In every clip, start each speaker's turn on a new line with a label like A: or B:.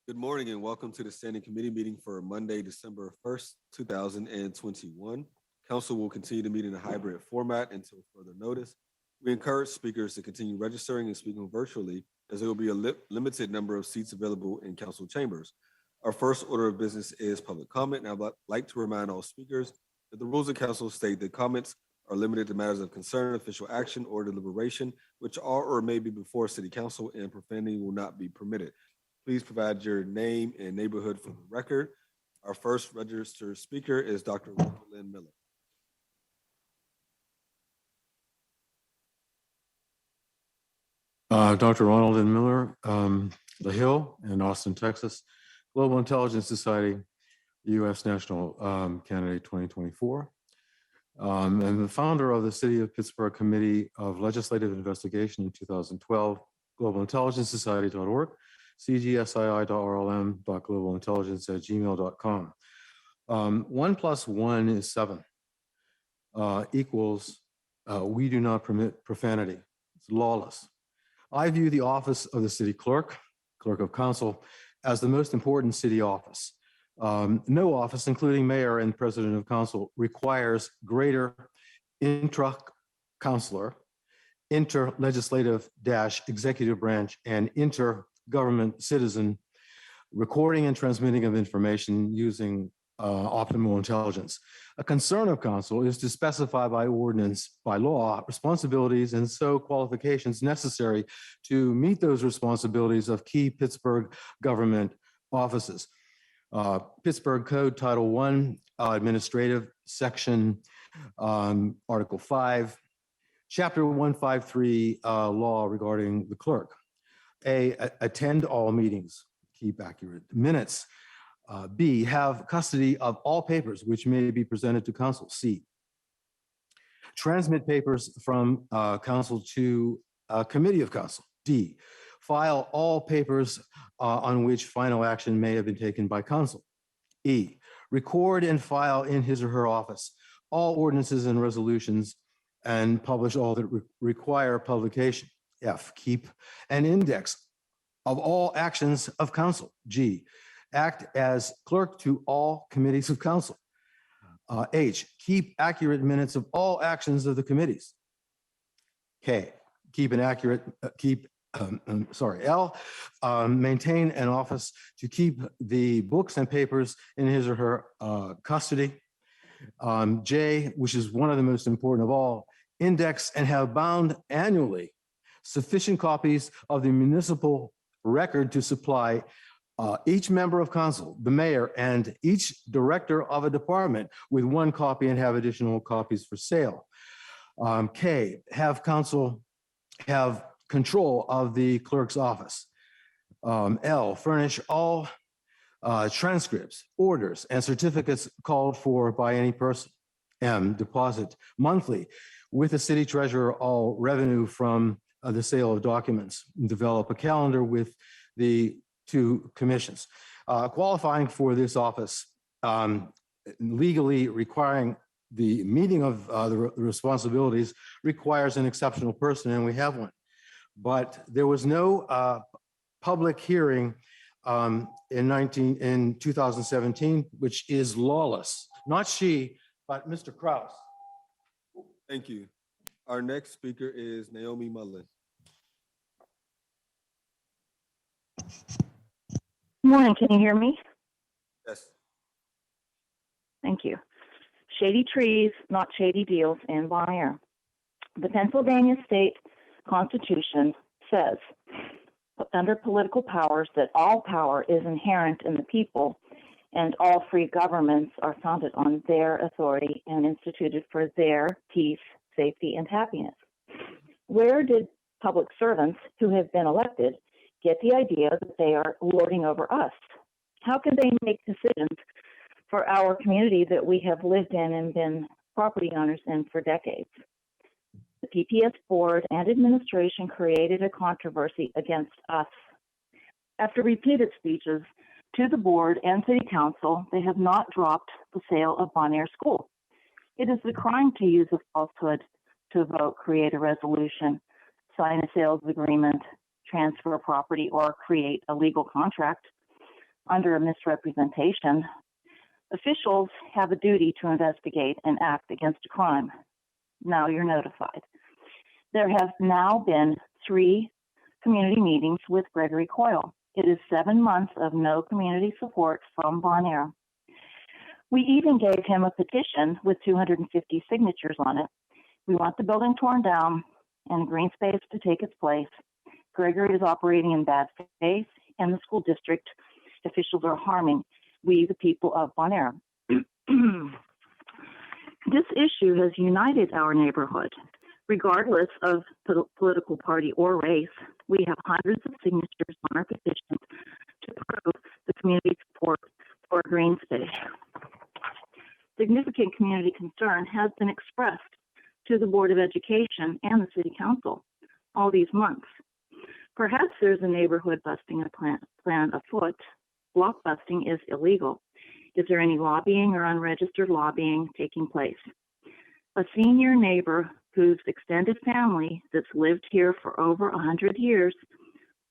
A: Good morning and welcome to the Standing Committee meeting for Monday, December 1st, 2021. Council will continue to meet in a hybrid format until further notice. We encourage speakers to continue registering and speaking virtually as there will be a limited number of seats available in council chambers. Our first order of business is public comment, and I would like to remind all speakers that the rules of council state that comments are limited to matters of concern, official action, or deliberation, which are or may be before City Council, and profanity will not be permitted. Please provide your name and neighborhood for the record. Our first registered speaker is Dr. Lynn Miller.
B: Dr. Ronald N. Miller, The Hill in Austin, Texas, Global Intelligence Society, U.S. National Candidate 2024, and the founder of the City of Pittsburgh Committee of Legislative Investigation in 2012, globalintelligencesociety.org, cgsii.rlm.globalintelligence@gmail.com. 1 + 1 is 7, equals we do not permit profanity. It's lawless. I view the office of the city clerk of council, as the most important city office. No office, including mayor and president of council, requires greater intra-councilor, inter-legislative-executive branch, and inter-government citizen recording and transmitting of information using optimal intelligence. A concern of council is to specify by ordinance, by law, responsibilities and so qualifications necessary to meet those responsibilities of key Pittsburgh government offices. Pittsburgh Code Title I, Administrative Section, Article 5, Chapter 153, law regarding the clerk. A, attend all meetings, keep accurate minutes. B, have custody of all papers which may be presented to council. C, transmit papers from council to a committee of council. D, file all papers on which final action may have been taken by council. E, record and file in his or her office all ordinances and resolutions and publish all that require publication. F, keep an index of all actions of council. G, act as clerk to all committees of council. H, keep accurate minutes of all actions of the committees. K, L, maintain an office to keep the books and papers in his or her custody. J, which is one of the most important of all, index and have bound annually sufficient copies of the municipal record to supply each member of council, the mayor, and each director of a department with 1 copy and have additional copies for sale. K, have council have control of the clerk's office. L, furnish all transcripts, orders, and certificates called for by any person. M, deposit monthly with the city treasurer all revenue from the sale of documents. Develop a calendar with the 2 commissions. Qualifying for this office, legally requiring the meeting of the responsibilities requires an exceptional person, and we have one. But there was no public hearing in 2017, which is lawless. Not she, but Mr. Kraus.
A: Thank you. Our next speaker is Naomi Mullen.
C: Good morning, can you hear me?
A: Yes.
C: Thank you. Shady trees, not shady deals in Bon Air. The Pennsylvania State Constitution says, under political powers, that all power is inherent in the people and all free governments are founded on their authority and instituted for their peace, safety, and happiness. Where did public servants who have been elected get the idea that they are lording over us? How can they make decisions for our community that we have lived in and been property owners in for decades? The PPS board and administration created a controversy against us. After repeated speeches to the board and city council, they have not dropped the sale of Bon Air School. It is a crime to use a falsehood to vote, create a resolution, sign a sales agreement, transfer a property, or create a legal contract. under a misrepresentation, officials have a duty to investigate and act against a crime. Now you're notified. There have now been 3 community meetings with Gregory Coyle. It is 7 months of no community support from Bon Air. We even gave him a petition with 250 signatures on it. We want the building torn down and green space to take its place. Gregory is operating in bad faith, and the school district officials are harming we, the people of Bon Air. This issue has united our neighborhood. Regardless of political party or race, we have hundreds of signatures on our petition to prove the community support for a green space. Significant community concern has been expressed to the Board of Education and the City Council all these months. Perhaps there's a neighborhood busting plan afoot. Block busting is illegal. Is there any lobbying or unregistered lobbying taking place? A senior neighbor whose extended family that's lived here for over 100 years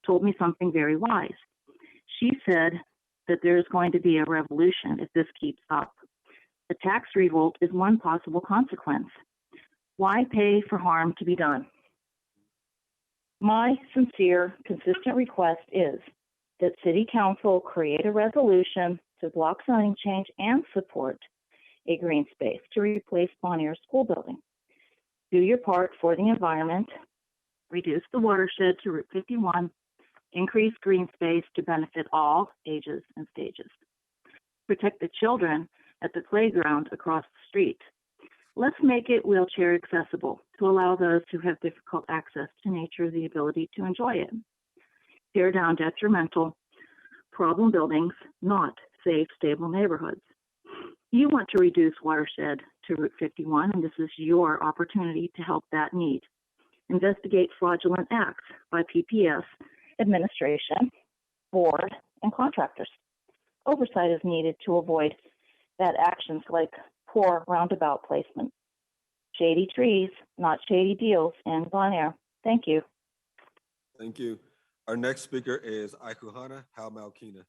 C: told me something very wise. She said that there's going to be a revolution if this keeps up. A tax revolt is one possible consequence. Why pay for harm to be done? My sincere, consistent request is that City Council create a resolution to block zoning change and support a green space to replace Bon Air School Building. Do your part for the environment, reduce the watershed to Route 51, increase green space to benefit all ages and stages. Protect the children at the playground across the street. Let's make it wheelchair accessible to allow those who have difficult access to nature the ability to enjoy it. Tear down detrimental problem buildings, not safe, stable neighborhoods. You want to reduce watershed to Route 51, and this is your opportunity to help that need. Investigate fraudulent acts by PPS, administration, board, and contractors. Oversight is needed to avoid bad actions like poor roundabout placement. Shady trees, not shady deals in Bon Air. Thank you.
A: Thank you. Our next speaker is Ikuhana Halmalkina.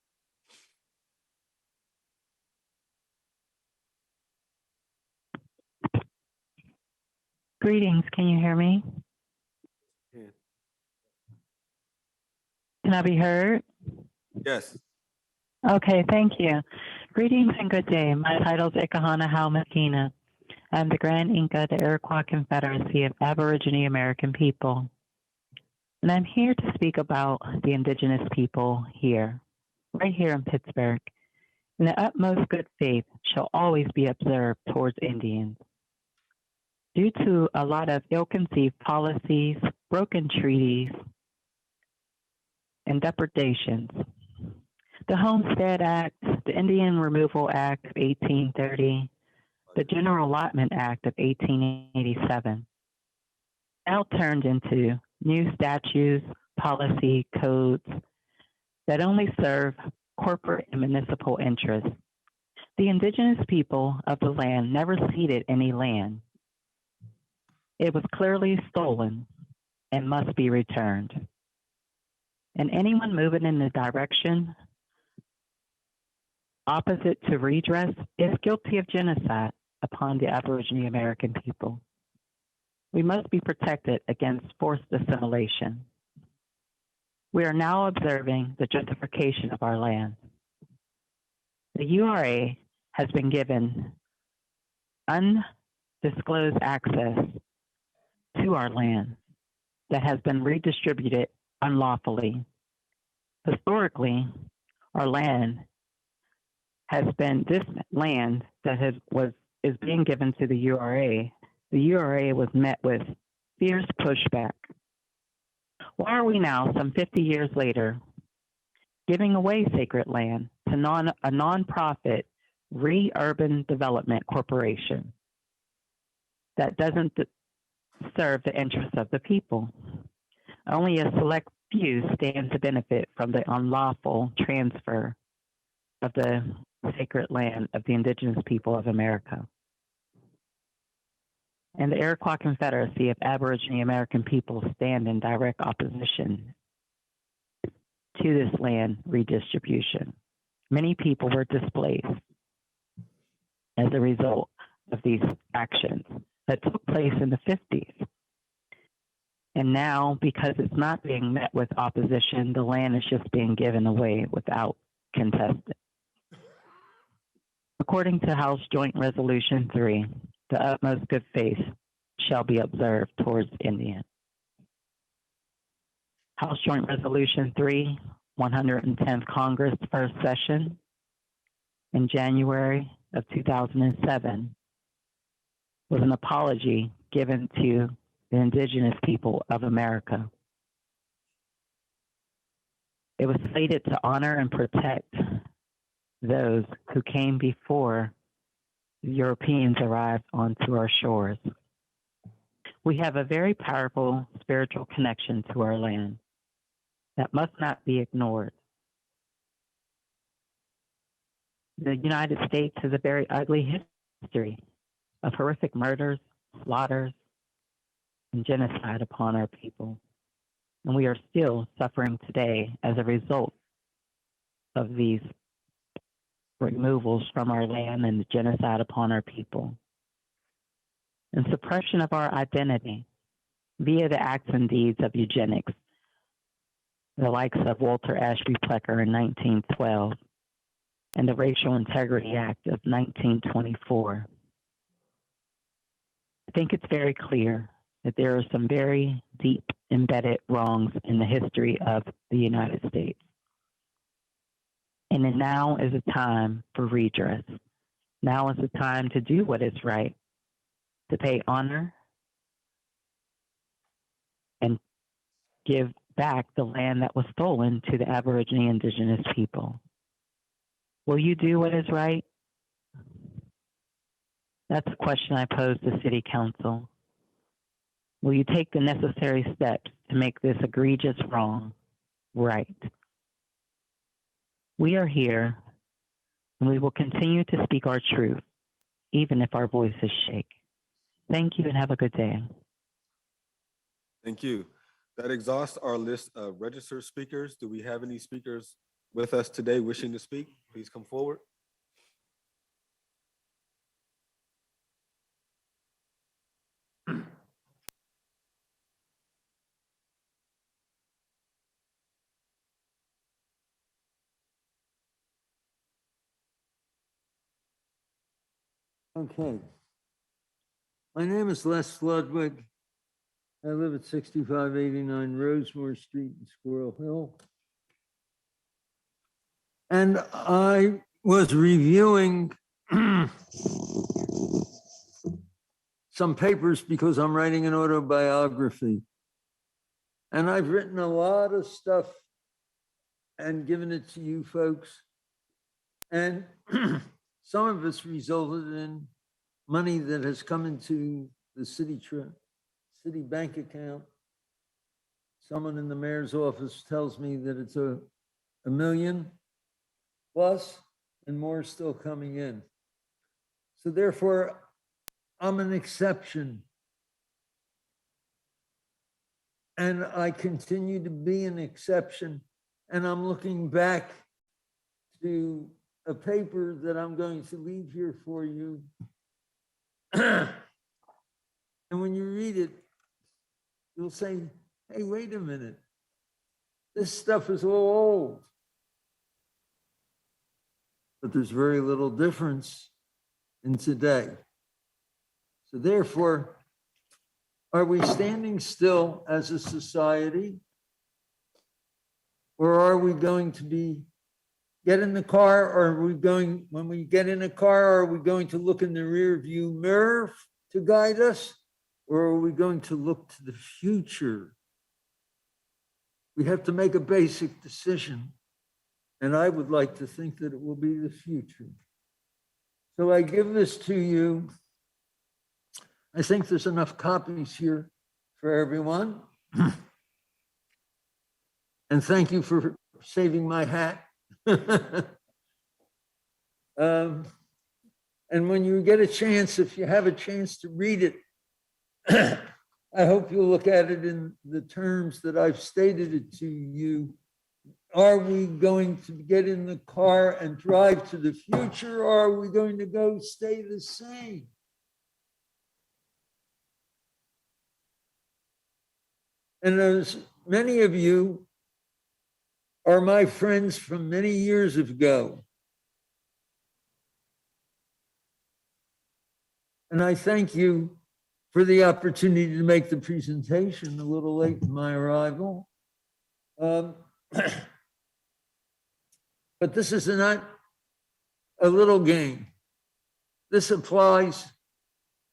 D: Greetings, can you hear me?
A: Yeah.
D: Can I be heard?
A: Yes.
D: Okay, thank you. Greetings and good day. My title is Ikahana Halmakina. I'm the Grand Inca, the Iroquois Confederacy of Aborigine American People. And I'm here to speak about the indigenous people here, right here in Pittsburgh. And the utmost good faith shall always be observed towards Indians. Due to a lot of ill-conceived policies, broken treaties, and depredations, the Homestead Act, the Indian Removal Act of 1830, the General Allotment Act of 1887, now turned into new statutes, policy, codes that only serve corporate and municipal interests. The indigenous people of the land never ceded any land. It was clearly stolen and must be returned. And anyone moving in the direction opposite to redress is guilty of genocide upon the Aborigine American people. We must be protected against forced assimilation. We are now observing the gentrification of our land. The URA has been given undisclosed access to our land that has been redistributed unlawfully. Historically, our land has been this land that is being given to the URA. The URA was met with fierce pushback. Why are we now, some 50 years later, giving away sacred land to a nonprofit urban development corporation that doesn't serve the interests of the people? Only a select few stand to benefit from the unlawful transfer of the sacred land of the indigenous people of America. And the Iroquois Confederacy of Aborigine American People stand in direct opposition to this land redistribution. Many people were displaced as a result of these actions that took place in the 50s. And now, because it's not being met with opposition, the land is just being given away without contested. According to House Joint Resolution 3, the utmost good faith shall be observed towards Indians. House Joint Resolution 3, 110th Congress, first session in January of 2007 was an apology given to the indigenous people of America. It was slated to honor and protect those who came before the Europeans arrived onto our shores. We have a very powerful spiritual connection to our land that must not be ignored. The United States has a very ugly history of horrific murders, slaughters, and genocide upon our people. And we are still suffering today as a result of these removals from our land and the genocide upon our people. And suppression of our identity via the acts and deeds of eugenics, the likes of Walter Ashby Plecker in 1912 and the Racial Integrity Act of 1924. I think it's very clear that there are some very deep embedded wrongs in the history of the United States. And now is a time for redress. Now is the time to do what is right, to pay honor and give back the land that was stolen to the Aboriginal indigenous people. Will you do what is right? That's a question I pose to City Council. Will you take the necessary steps to make this egregious wrong right? We are here, and we will continue to speak our truth, even if our voices shake. Thank you, and have a good day.
A: Thank you. That exhausts our list of registered speakers. Do we have any speakers with us today wishing to speak? Please come forward.
E: Okay. My name is Les Ludwig. I live at 6589 Rosemore Street in Squirrel Hill. And I was reviewing some papers because I'm writing an autobiography. And I've written a lot of stuff and given it to you folks. And some of it's resulted in money that has come into the city bank account. Someone in the mayor's office tells me that it's a million plus and more still coming in. So therefore, I'm an exception. And I continue to be an exception. And I'm looking back to a paper that I'm going to leave here for you. And when you read it, you'll say, hey, wait a minute. This stuff is all old. But there's very little difference in today. So therefore, are we standing still as a society? Or are we going to get in the car, or are we going, when we get in a car, are we going to look in the rear view mirror to guide us? Or are we going to look to the future? We have to make a basic decision. And I would like to think that it will be the future. So I give this to you. I think there's enough copies here for everyone. And thank you for saving my hat. And when you get a chance, if you have a chance to read it, I hope you'll look at it in the terms that I've stated it to you are we going to get in the car and drive to the future, or are we going to go stay the same? And as many of you are my friends from many years ago, and I thank you for the opportunity to make the presentation a little late in my arrival. But this is not a little game. This applies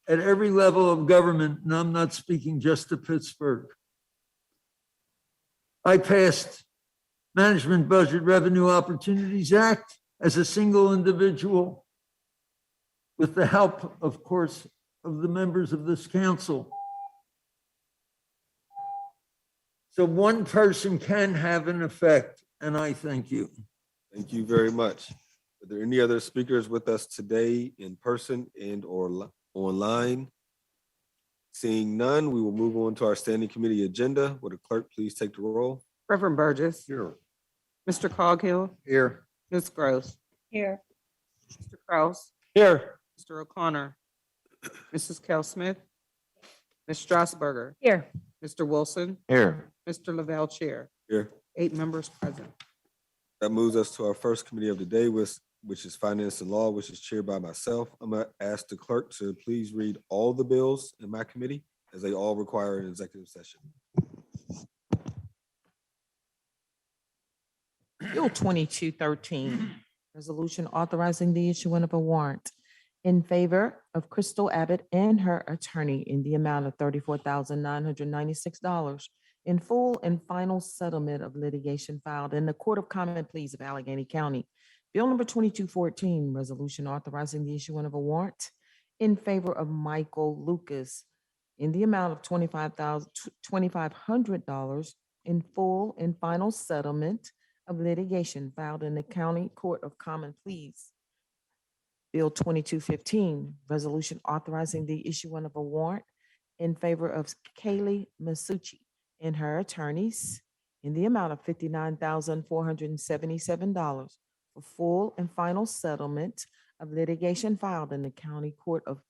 E: at every level of government, and I'm not speaking just to Pittsburgh. I passed Management Budget Revenue Opportunities Act as a single individual with the help, of course, of the members of this council. So one person can have an effect, and I thank you.
A: Thank you very much. Are there any other speakers with us today in person and or online? Seeing none, we will move on to our standing committee agenda. Would the clerk please take the roll?
F: Reverend Burgess.
A: Here.
F: Mr. Coghill.
A: Here.
F: Ms. Gross.
C: Here.
F: Mr. Kraus.
E: Here.
F: Mr. O'Connor. Mrs. Kel Smith. Ms. Strasburger.
C: Here.
F: Mr. Wilson.
B: Here.
F: Mr. Lavelle Chair.
A: Here.
F: 8 members present.
A: That moves us to our first committee of the day, which is Finance and Law, which is chaired by myself. I'm gonna ask the clerk to please read all the bills in my committee, as they all require an executive session.
G: Bill 2213, resolution authorizing the issuance of a warrant in favor of Crystal Abbott and her attorney in the amount of $34,996 in full and final settlement of litigation filed in the Court of Common Pleas of Allegheny County. Bill number 2214, resolution authorizing the issuance of a warrant in favor of Michael Lucas in the amount of $2,500 in full and final settlement of litigation filed in the County Court of Common Pleas. Bill 2215, resolution authorizing the issuance of a warrant in favor of Kaylee Masucci and her attorneys in the amount of $59,477 for full and final settlement of litigation filed in the Court of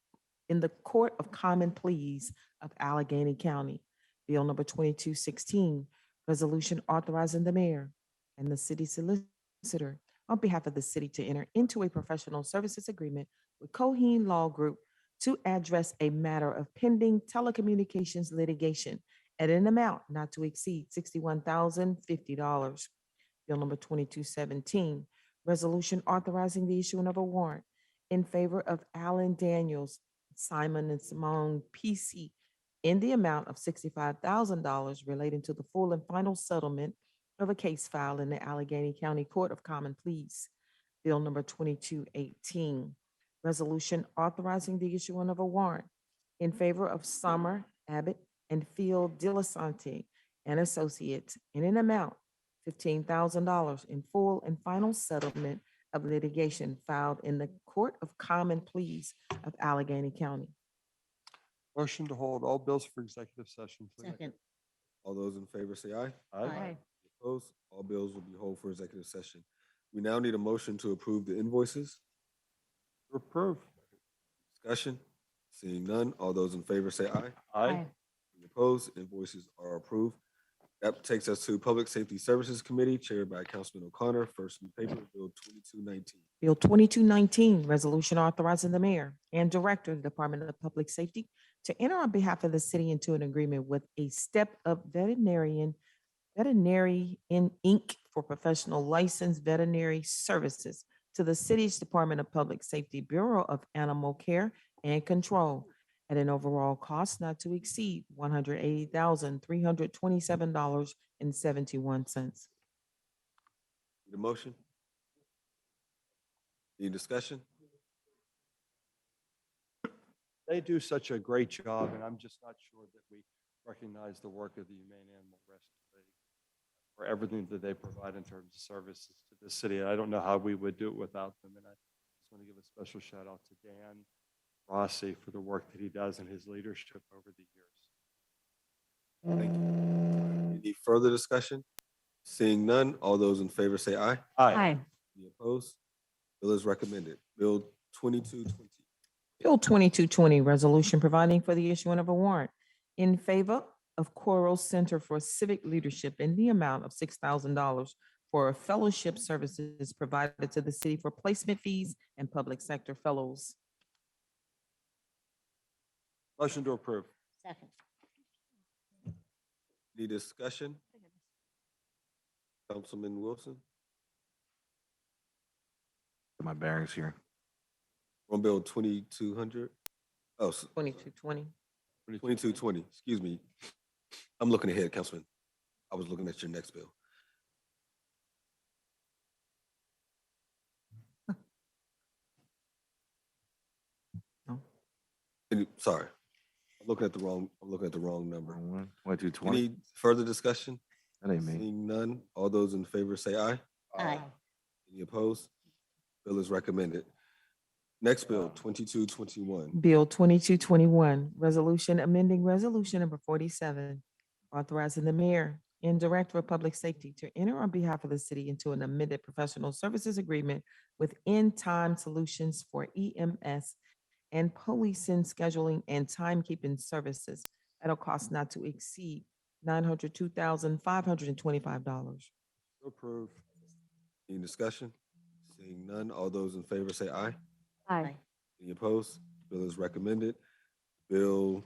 G: Common Pleas of Allegheny County. Bill number 2216, resolution authorizing the mayor and the city solicitor on behalf of the city to enter into a professional services agreement with Cohen Law Group to address a matter of pending telecommunications litigation at an amount not to exceed $61,050. Bill number 2217, resolution authorizing the issuing of a warrant in favor of Alan Daniels, Simon and Simone PC in the amount of $65,000 relating to the full and final settlement of a case filed in the Allegheny County Court of Common Pleas. Bill number 2218, resolution authorizing the issuing of a warrant in favor of Summer Abbott and Phil Dilasante and Associates in an amount $15,000 in full and final settlement of litigation filed in the Court of Common Pleas of Allegheny County.
H: Motion to hold all bills for executive session, please.
C: Second.
A: All those in favor say aye.
C: Aye.
A: Opposed? All bills will be held for executive session. We now need a motion to approve the invoices.
H: Approve.
A: Discussion? Seeing none, all those in favor say aye.
H: Aye.
A: Any opposed? Invoices are approved. That takes us to Public Safety Services Committee, chaired by Councilman O'Connor. First in paper, Bill 2219.
G: Bill 2219, resolution authorizing the mayor and director of the Department of Public Safety to enter on behalf of the city into an agreement with a Step Up Veterinary Inc. for professional licensed veterinary services to the city's Department of Public Safety Bureau of Animal Care and Control at an overall cost not to exceed $180,327.71.
A: Need a motion? Any discussion?
H: They do such a great job, and I'm just not sure that we recognize the work of the Humane Animal Rescue League for everything that they provide in terms of services to the city. I don't know how we would do it without them, and I just want to give a special shout out to Dan Rossi for the work that he does and his leadership over the years.
A: Thank you. Any further discussion? Seeing none, all those in favor say aye.
H: Aye.
A: Any opposed? Bill is recommended. Bill 2220.
G: Bill 2220, resolution providing for the issuing of a warrant in favor of Coral Center for Civic Leadership in the amount of $6,000 for fellowship services provided to the city for placement fees and public sector fellows.
H: Motion to approve.
I: Second.
A: Any discussion? Councilman Wilson,
B: Get my bearings here.
A: on Bill 2200. Oh,
G: 2220.
A: 2220, excuse me. I'm looking ahead, Councilman. I was looking at your next bill.
G: No.
A: Sorry, I'm looking at the wrong number.
B: Wrong one. 2220.
A: Any further discussion?
B: That ain't me.
A: Seeing none, all those in favor say aye.
I: Aye.
A: Any opposed? Bill is recommended. Next bill, 2221.
G: Bill 2221, resolution amending resolution number 47, authorizing the mayor and director of public safety to enter on behalf of the city into an amended professional services agreement with In Time Solutions for EMS and policing, scheduling, and timekeeping services at a cost not to exceed $902,525.
H: To approve.
A: Any discussion? Seeing none, all those in favor say aye.
I: Aye.
A: Any opposed? Bill is recommended. Bill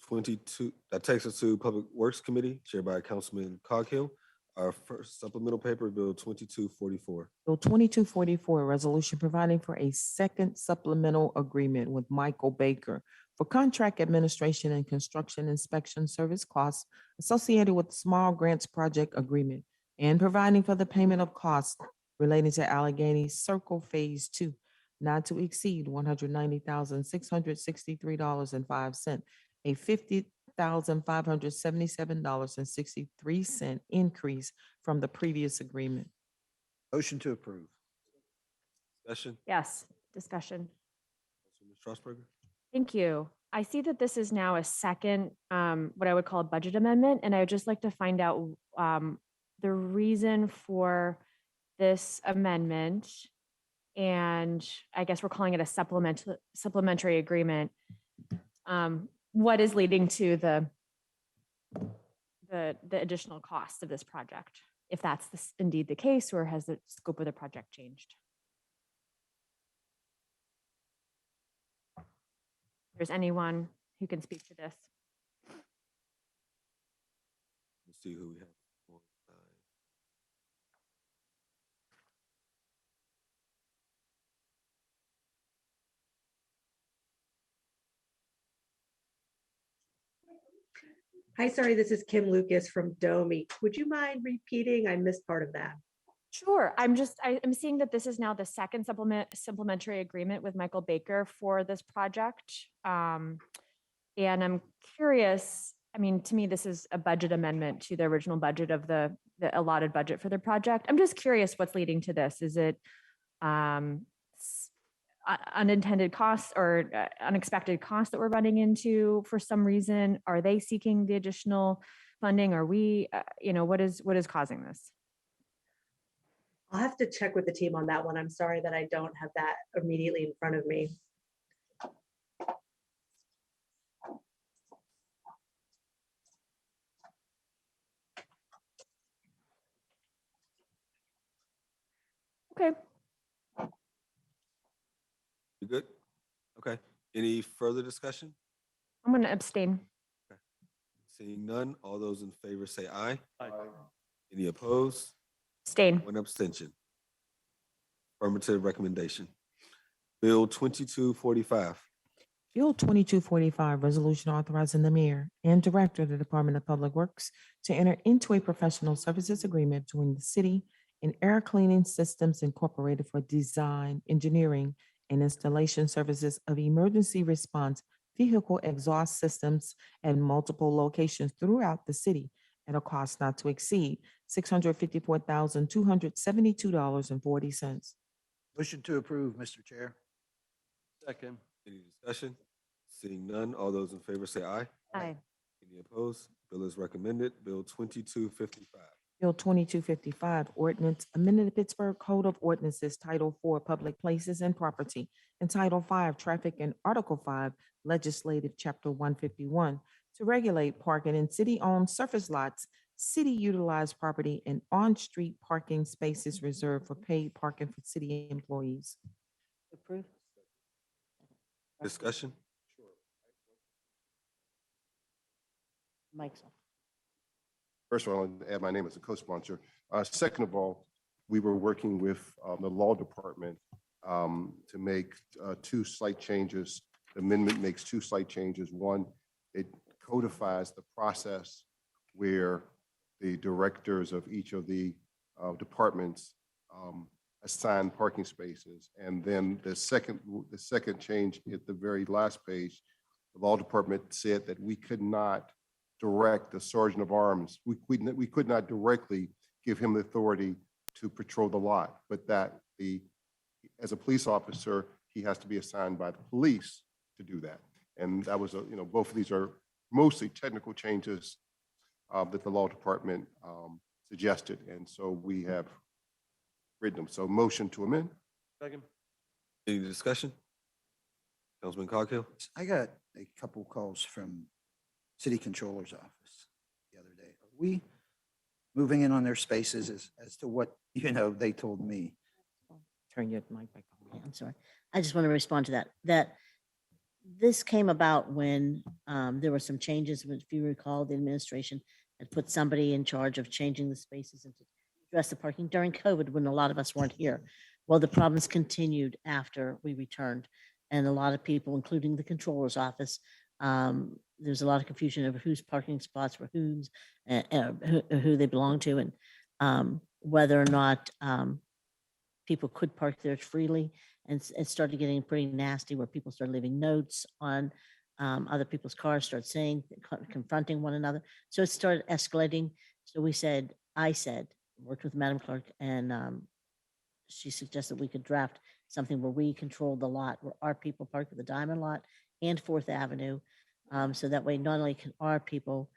A: 22, that takes us to Public Works Committee, chaired by Councilman Coghill. Our first supplemental paper, Bill 2244.
G: Bill 2244, a resolution providing for a second supplemental agreement with Michael Baker for contract administration and construction inspection service costs associated with small grants project agreement and providing for the payment of costs relating to Allegheny Circle Phase 2, not to exceed $190,663.05, a $50,577.63 increase from the previous agreement.
E: Motion to approve.
A: Discussion?
I: Yes, discussion.
A: Councilman Strasburger?
J: Thank you. I see that this is now a second, what I would call a budget amendment, and I would just like to find out the reason for this amendment. And I guess we're calling it a supplementary agreement. What is leading to the additional cost of this project? If that's indeed the case, or has the scope of the project changed? If there's anyone who can speak to this.
A: Let's see who we have. on side.
K: Hi, sorry, this is Kim Lucas from Domi. Would you mind repeating? I missed part of that.
J: Sure. I'm seeing that this is now the second supplementary agreement with Michael Baker for this project. And I'm curious, I mean, to me, this is a budget amendment to the original budget of the allotted budget for the project. I'm just curious what's leading to this. Is it unintended costs or unexpected costs that we're running into for some reason? Are they seeking the additional funding? Are we, what is causing this?
K: I'll have to check with the team on that one. I'm sorry that I don't have that immediately in front of me.
J: Okay.
A: You good? Okay. Any further discussion?
J: I'm going to abstain.
A: Seeing none, all those in favor say aye.
H: Aye.
A: Any opposed?
J: Abstain.
A: One abstention. Affirmative recommendation. Bill 2245.
G: Bill 2245, resolution authorizing the mayor and director of the Department of Public Works to enter into a professional services agreement between the city and Air Cleaning Systems Incorporated for design, engineering, and installation services of emergency response vehicle exhaust systems at multiple locations throughout the city at a cost not to exceed $654,272.40.
E: Motion to approve, Mr. Chair.
H: Second.
A: Any discussion? Seeing none, all those in favor say aye.
J: Aye.
A: Any opposed? Bill is recommended. Bill 2255.
G: Bill 2255, ordinance amending the Pittsburgh Code of Ordinances, Title 4, Public Places and Property, and Title 5, Traffic, and Article 5, Legislative, Chapter 151, to regulate parking in city-owned surface lots, city-utilized property, and on-street parking spaces reserved for paid parking for city employees.
K: Approve.
A: Discussion?
K: Mike's on.
L: First of all, I want to add my name as a co-sponsor. Second of all, we were working with the law department to make two slight changes. The amendment makes two slight changes. One, it codifies the process where the directors of each of the departments assign parking spaces. And then the second change at the very last page, the law department said that we could not direct the sergeant of arms. We could not directly give him the authority to patrol the lot, but that as a police officer, he has to be assigned by the police to do that. And that was, both of these are mostly technical changes that the law department suggested. And so we have written them. So motion to amend.
H: Second.
A: Any discussion? Councilman Coghill?
M: I got a couple calls from City Controller's office the other day. Are we moving in on their spaces as to what, they told me?
G: Turn your mic back on.
N: I'm sorry. I just want to respond to that this came about when there were some changes. If you recall, the administration had put somebody in charge of changing the spaces and to address the parking during COVID when a lot of us weren't here. Well, the problems continued after we returned. And a lot of people, including the controller's office, there's a lot of confusion over whose parking spots were whose, who they belong to, and whether or not people could park there freely. And it started getting pretty nasty where people started leaving notes on other people's cars, started saying, confronting one another. So it started escalating. So I said, worked with Madam Clerk, and she suggested we could draft something where we control the lot, where our people park at the Diamond Lot and 4th Avenue. So that way, not only can our people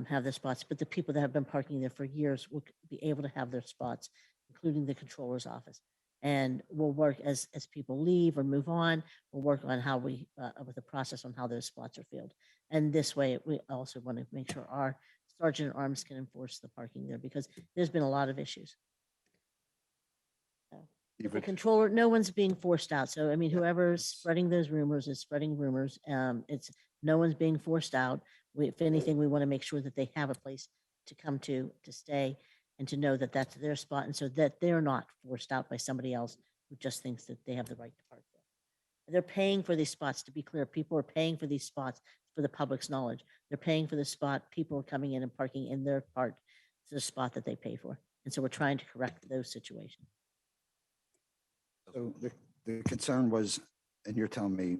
N: have their spots, but the people that have been parking there for years will be able to have their spots, including the controller's office. And we'll work as people leave or move on. We'll work on how we, with the process on how those spots are filled. And this way, we also want to make sure our sergeant at arms can enforce the parking there because there's been a lot of issues. The controller, no one's being forced out. So, I mean, whoever's spreading those rumors is spreading rumors. No one's being forced out. If anything, we want to make sure that they have a place to come to stay, and to know that that's their spot, and so that they're not forced out by somebody else who just thinks that they have the right to park there. They're paying for these spots, to be clear. People are paying for these spots for the public's knowledge. They're paying for the spot. People are coming in and parking in their part to the spot that they pay for. And so we're trying to correct those situations.
M: So the concern was, and you're telling me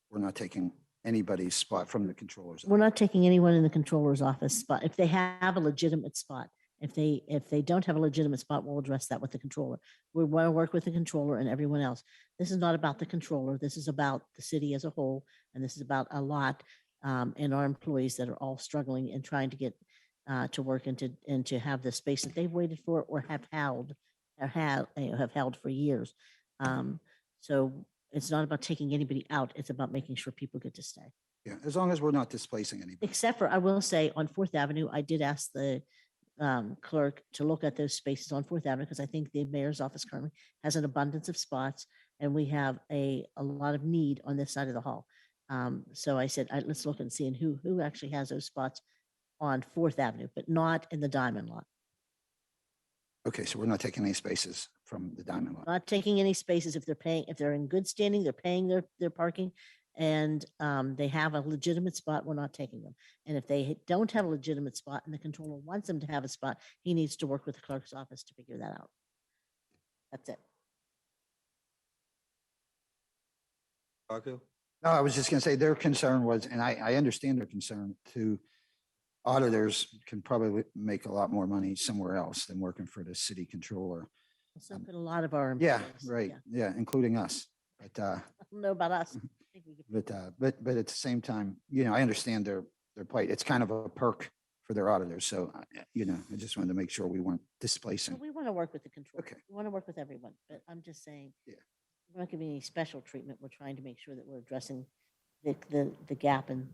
M: we're not taking anybody's spot from the controller's
N: We're
M: office.
N: not taking anyone in the controller's office spot. If they have a legitimate spot, if they don't have a legitimate spot, we'll address that with the controller. We want to work with the controller and everyone else. This is not about the controller. This is about the city as a whole. And this is about a lot and our employees that are all struggling and trying to get to work and to have the space that they've waited for or have held for years. So it's not about taking anybody out. It's about making sure people get to stay.
M: Yeah, as long as we're not displacing anybody.
N: Except for, I will say, on 4th Avenue, I did ask the clerk to look at those spaces on 4th Avenue because I think the mayor's office currently has an abundance of spots and we have a lot of need on this side of the hall. So I said, let's look and see who actually has those spots on 4th Avenue, but not in the Diamond Lot.
M: Okay, so we're not taking any spaces from the Diamond Lot.
N: Not taking any spaces if they're in good standing, they're paying their parking, and they have a legitimate spot, we're not taking them. And if they don't have a legitimate spot and the controller wants them to have a spot, he needs to work with the clerk's office to figure that out. That's it.
A: Coghill?
M: No, I was just going to say their concern was, and I understand their concern too. Auditors can probably make a lot more money somewhere else than working for the city controller.
N: So could a lot of our
M: Yeah,
N: employees,
M: right.
N: yeah.
M: Yeah, including us. But
N: I don't know about us. I think we could-
M: but at the same time, I understand their plight. It's kind of a perk for their auditors. So, I just wanted to make sure we weren't
N: So
M: displacing.
N: we want to work with the control.
M: Okay.
N: We want to work with everyone, but I'm just saying.
M: Yeah.
N: We're not giving any special treatment. We're trying to make sure that we're addressing the gap and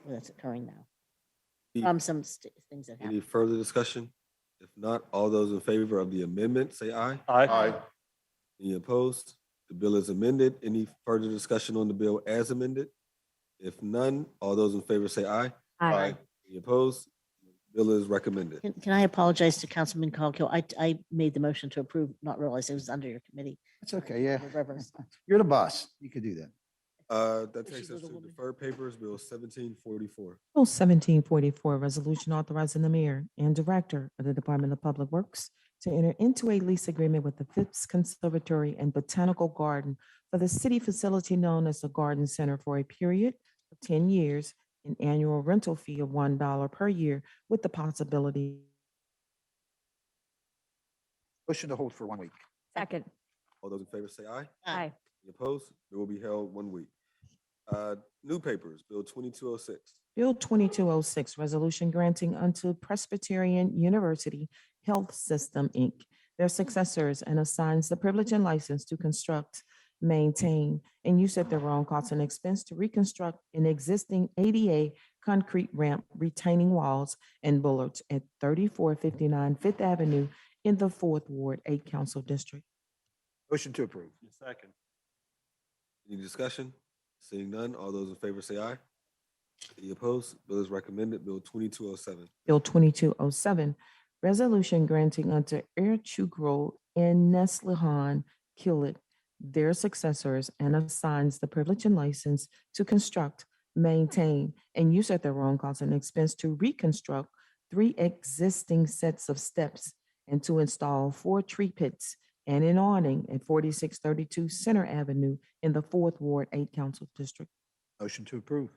N: that's occurring now. From some things that
A: Any
N: happen.
A: further discussion? If not, all those in favor of the amendment, say aye.
H: Aye.
A: Any opposed? The bill is amended. Any further discussion on the bill as amended? If none, all those in favor say aye.
I: Aye.
A: Any opposed? Bill is recommended.
N: Can I apologize to Councilman Coghill? I made the motion to approve, not realize it was under your committee.
M: That's okay, yeah.
N: Reverse.
M: You're the boss. You could do that.
A: That
N: She's
A: takes
N: a
A: us
N: little
A: to
N: woman.
A: deferred papers, Bill 1744.
G: Bill 1744, resolution authorizing the mayor and director of the Department of Public Works to enter into a lease agreement with the Phipps Conservatory and Botanical Garden for the city facility known as the Garden Center for a period of 10 years, an annual rental fee of $1 per year with the possibility.
M: Motion to hold for 1 week.
I: Second.
A: All those in favor say aye.
I: Aye.
A: Any opposed? It will be held 1 week. New papers, Bill 2206.
G: Bill 2206, resolution granting unto Presbyterian University Health System, Inc., their successors, and assigns the privilege and license to construct, maintain, and use at their own cost and expense to reconstruct an existing ADA concrete ramp, retaining walls, and bullards at 3459 Fifth Avenue in the Fourth Ward, 8th Council District.
M: Motion to approve.
H: Second.
A: Any discussion? Seeing none, all those in favor say aye. Any opposed? Bill is recommended. Bill 2207.
G: Bill 2207, resolution granting unto Ertugrul and Neslihan Killit their successors and assigns the privilege and license to construct, maintain, and use at their own cost and expense to reconstruct 3 existing sets of steps and to install 4 tree pits and an awning at 4632 Center Avenue in the Fourth Ward, 8th Council District.
M: Motion to approve.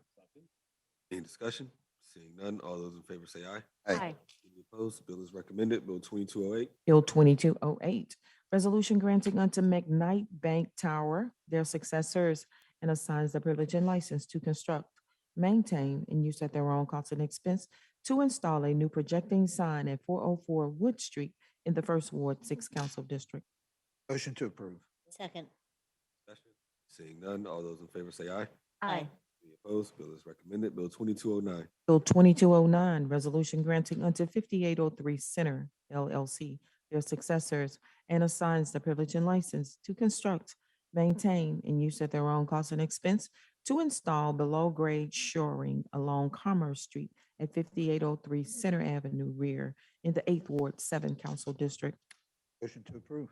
A: Any discussion? Seeing none, all those in favor say aye.
I: Aye.
A: Any opposed? Bill is recommended. Bill 2208.
G: Bill 2208, resolution granting unto McKnight Bank Tower their successors and assigns the privilege and license to construct, maintain, and use at their own cost and expense to install a new projecting sign at 404 Wood Street in the First Ward, 6th Council District.
M: Motion to approve.
N: Second.
A: Discussion? Seeing none, all those in favor say aye.
N: Aye.
A: Any opposed? Bill is recommended. Bill 2209.
G: Bill 2209, resolution granting unto 5803 Center LLC their successors and assigns the privilege and license to construct, maintain, and use at their own cost and expense to install below-grade shoring along Commerce Street at 5803 Center Avenue rear in the 8th Ward, 7th Council District.
M: Motion to approve.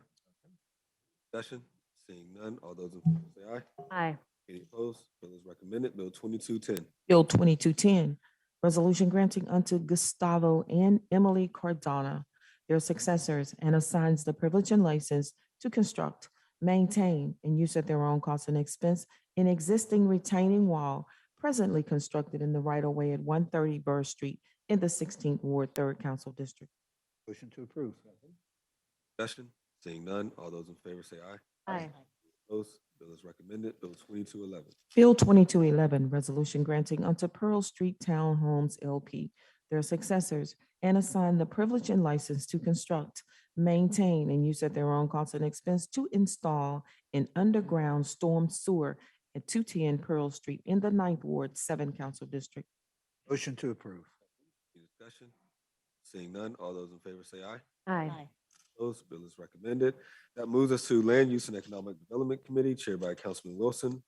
A: Discussion? Seeing none, all those in favor say aye.
I: Aye.
A: Any opposed? Bill is recommended. Bill 2210.
G: Bill 2210, resolution granting unto Gustavo and Emily Cardona their successors and assigns the privilege and license to construct, maintain, and use at their own cost and expense an existing retaining wall presently constructed in the right-of-way at 130 Burr Street in the 16th Ward, 3rd Council District.
M: Motion to approve.
A: Discussion? Seeing none, all those in favor say aye.
I: Aye.
A: Opposed? Bill is recommended. Bill 2211.
G: Bill 2211, resolution granting unto Pearl Street Townhomes LP their successors and assign the privilege and license to construct, maintain, and use at their own cost and expense to install an underground storm sewer at 210 Pearl Street in the 9th Ward, 7th Council District.
M: Motion to approve.
A: Any discussion? Seeing none, all those in favor say aye.
I: Aye.
A: Opposed? Bill is recommended. That moves us to Land Use and Economic Development Committee, chaired by Councilman Wilson.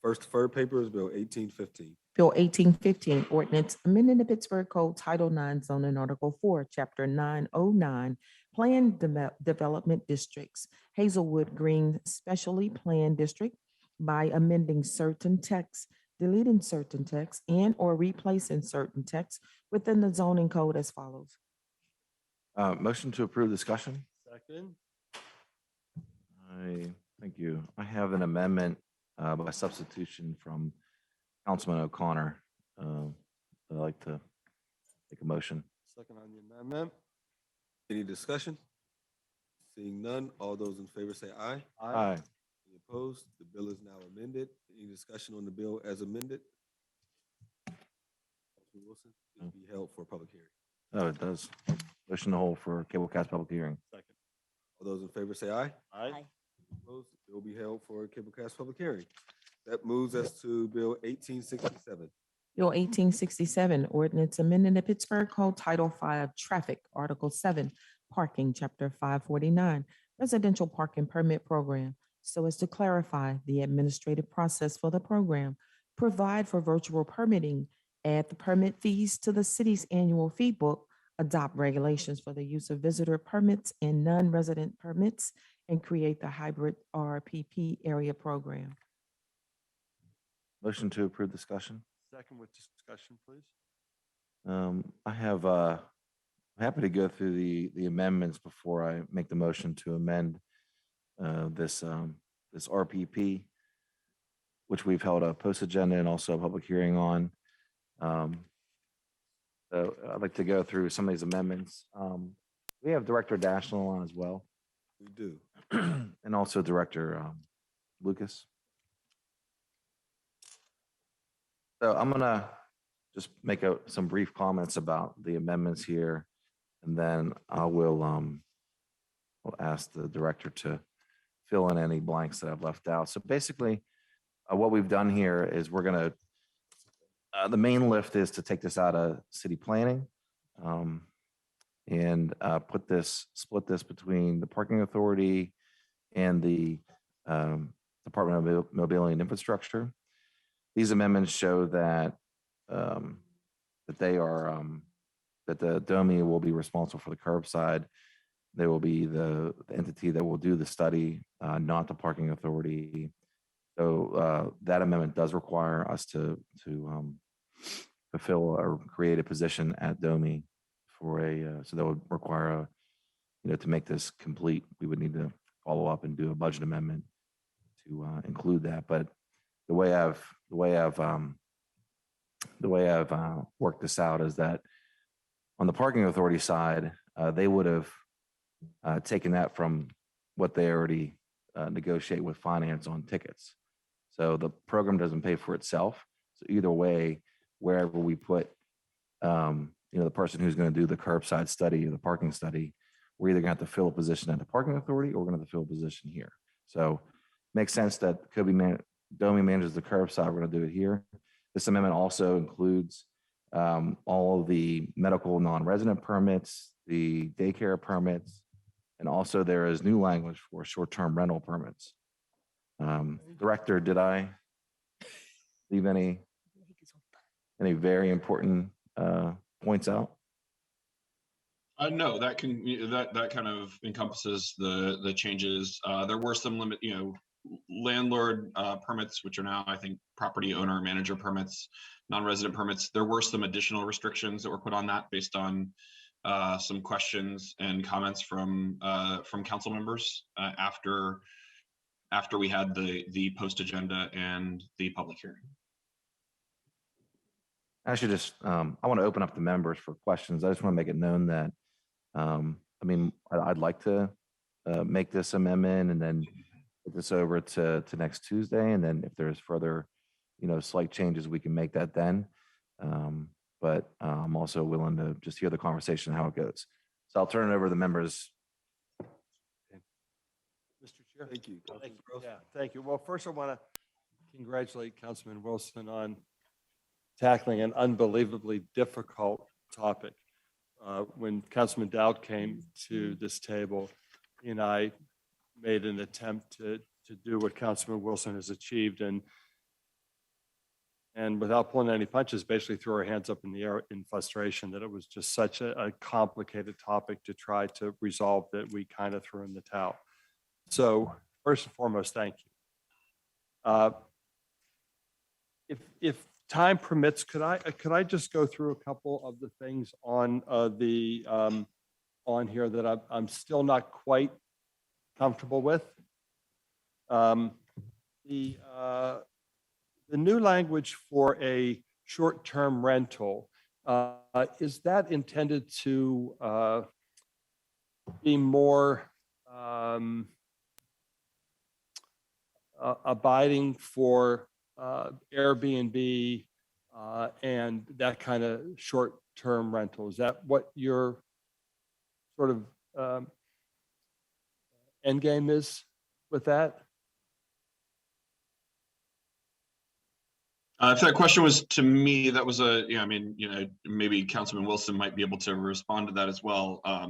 A: First deferred paper is Bill 1815.
G: Bill 1815, ordinance amending the Pittsburgh Code Title 9 zoning Article 4, Chapter 909, Planned Development Districts, Hazelwood Green Specially Planned District by amending certain texts, deleting certain texts, and/or replacing certain texts within the zoning code as follows.
O: Motion to approve discussion.
H: Second.
O: Thank you. I have an amendment by substitution from Councilman O'Connor. I'd like to make a motion.
H: Second on the amendment.
A: Any discussion? Seeing none, all those in favor say aye.
O: Aye.
A: Any opposed? The bill is now amended. Any discussion on the bill as amended? Councilman Councilman Wilson, to be held for public hearing.
O: Oh, it does. Motion to hold for Cablecast public hearing.
H: Second.
A: All those in favor say aye.
H: Aye.
A: Opposed? It will be held for Cablecast public hearing. That moves us to Bill 1867.
G: Bill 1867, ordinance amending the Pittsburgh Code Title 5, Traffic, Article 7, Parking, Chapter 549, Residential Parking Permit Program, so as to clarify the administrative process for the program, provide for virtual permitting, add the permit fees to the city's annual fee book, adopt regulations for the use of visitor permits and non-resident permits, and create the hybrid RPP area program.
O: Motion to approve discussion.
H: Second with discussion, please.
O: I have, I'm happy to go through the amendments before I make the motion to amend this RPP, which we've held a post agenda and also a public hearing on. So I'd like to go through some of these amendments. We have Director Dashnell on as well.
A: We do.
O: And also Director Lucas. So I'm gonna just make some brief comments about the amendments here, and then I will ask the director to fill in any blanks that I've left out. So basically, what we've done here is we're gonna, the main lift is to take this out of city planning and split this between the parking authority and the Department of Mobility and Infrastructure. These amendments show that that the DOMI will be responsible for the curbside. They will be the entity that will do the study, not the parking authority. So that amendment does require us to fulfill or create a position at DOMI for so that would require to make this complete, we would need to follow up and do a budget amendment to include that. But the way I've worked this out is that on the parking authority side, they would have taken that from what they already negotiate with finance on tickets. So the program doesn't pay for itself. So either way, wherever we put, the person who's going to do the curbside study or the parking study, we're either going to have to fill a position at the parking authority or we're going to have to fill a position here. So it makes sense that DOMI manages the curbside. We're going to do it here. This amendment also includes all of the medical non-resident permits, the daycare permits, and also there is new language for short-term rental permits. Director, did I leave any very important points out?
P: No, that kind of encompasses the changes. There were some landlord permits, which are now, I think, property owner manager permits, non-resident permits. There were some additional restrictions that were put on that based on some questions and comments from council members after we had the post agenda and the public hearing.
O: Actually, just I want to open up the members for questions. I just want to make it known that I'd like to make this amendment and then put this over to next Tuesday, and then if there's further slight changes, we can make that then. But I'm also willing to just hear the conversation, how it goes. So I'll turn it over to the members.
H: Mr. Chair.
A: Thank you.
H: Thank you. Well, first I want to congratulate Councilman Wilson on tackling an unbelievably difficult topic. When Councilman Dowd came to this table, he and I made an attempt to do what Councilman Wilson has achieved, and without pulling any punches, basically threw our hands up in the air in frustration that it was just such a complicated topic to try to resolve that we kind of threw in the towel. So first and foremost, thank you. If time permits, could I just go through a couple of the things on on here that I'm still not quite comfortable with? The new language for a short-term rental, is that intended to be more abiding for Airbnb and that kind of short-term rental. Is that what your sort of end game is with that?
P: If that question was to me, that was I mean, maybe Councilman Wilson might be able to respond to that as well. I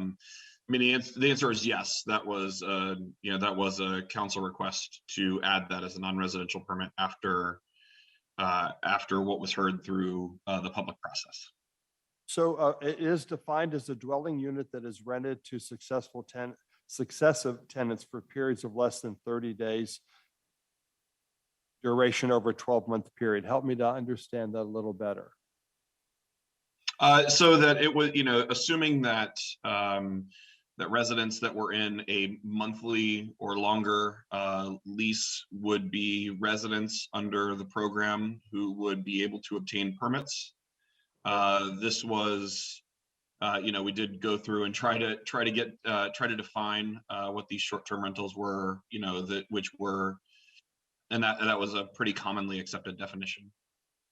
P: mean, the answer is yes. That was, that was a council request to add that as a non-residential permit after what was heard through the public process.
H: So it is defined as a dwelling unit that is rented to successive tenants for periods of less than 30 days, duration over a 12-month period. Help me to understand that a little better.
P: So that it was, assuming that that residents that were in a monthly or longer lease would be residents under the program who would be able to obtain permits. This was, we did go through and try to define what these short-term rentals were, and that was a pretty commonly accepted definition.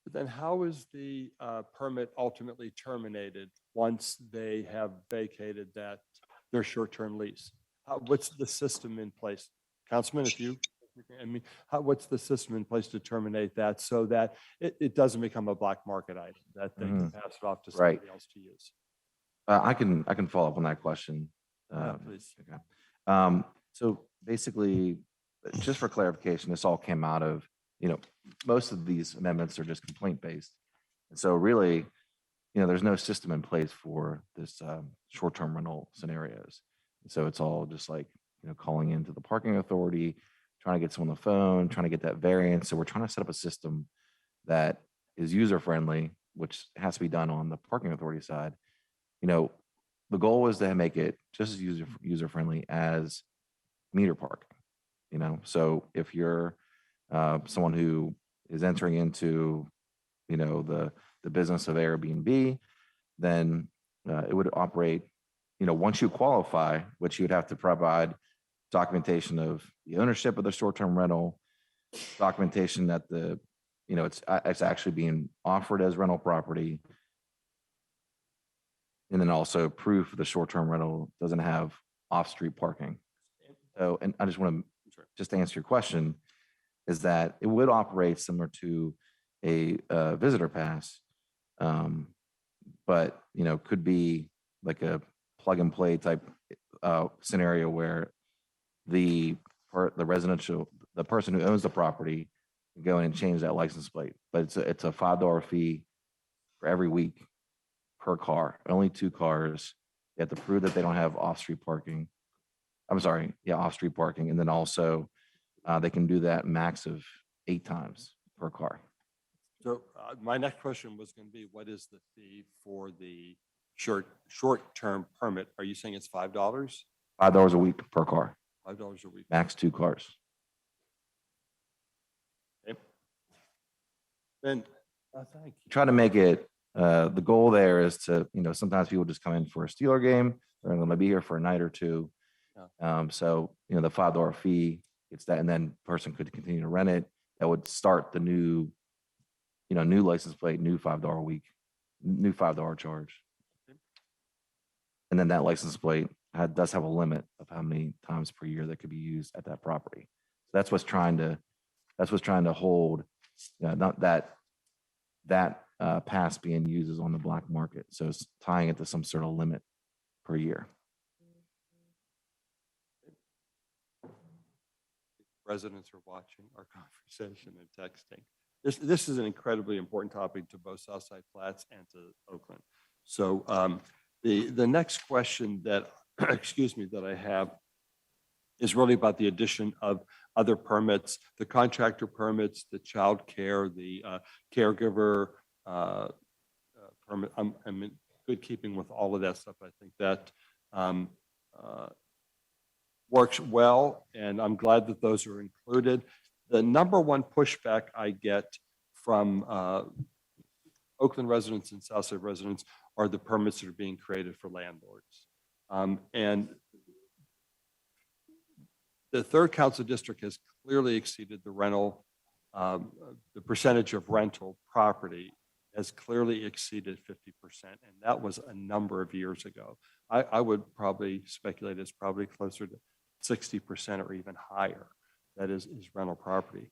H: But then how is the permit ultimately terminated once they have vacated their short-term lease? What's the system in place? Councilman, what's the system in place to terminate that so that it doesn't become a black market item, that they can pass it off to somebody else to use?
O: I can follow up on that question.
H: Please.
O: Okay. So basically, just for clarification, this all came out of, most of these amendments are just complaint based. And so really, there's no system in place for this short-term rental scenarios. And so it's all just like, calling into the parking authority, trying to get someone on the phone, trying to get that variance. So we're trying to set up a system that is user-friendly, which has to be done on the parking authority side. The goal is to make it just as user-friendly as meter parking. So if you're someone who is entering into, the business of Airbnb, then it would operate, once you qualify, which you'd have to provide documentation of the ownership of the short-term rental, documentation that it's actually being offered as rental property, and then also proof the short-term rental doesn't have off-street parking. So, and I just want to just answer your question, is that it would operate similar to a visitor pass, but could be like a plug and play type scenario where the person who owns the property can go in and change that license plate, but it's a $5 fee for every week per car. Only 2 cars. They have to prove that they don't have off-street parking. Off-street parking, and then also they can do that max of 8 times per car.
H: So my next question was going to be, what is the fee for the short-term permit? Are you saying it's $5?
O: $5 a week per car.
H: $5 a week.
O: Max 2 cars.
H: Okay. Then, thank you.
O: Try to make it, the goal there is to, sometimes people just come in for a Steeler game. They're going to be here for a night or two. So, the $5 fee, it's that, and then person could continue to rent it. That would start the new license plate, new $5 a week, new $5 charge. And then that license plate does have a limit of how many times per year that could be used at that property. So that's what's trying to hold, not that pass being used is on the black market. So it's tying it to some sort of limit per year.
H: Residents are watching our conversation and texting. This is an incredibly important topic to both Southside Flats and to Oakland. So the next question that, that I have is really about the addition of other permits, the contractor permits, the child care, the caregiver permit. I'm in good keeping with all of that stuff. I think that works well, and I'm glad that those are included. The number one pushback I get from Oakland residents and Southside residents are the permits that are being created for landlords. And the third council district has clearly exceeded the rental, the percentage of rental property has clearly exceeded 50%, and that was a number of years ago. I would probably speculate it's probably closer to 60% or even higher. That is rental property.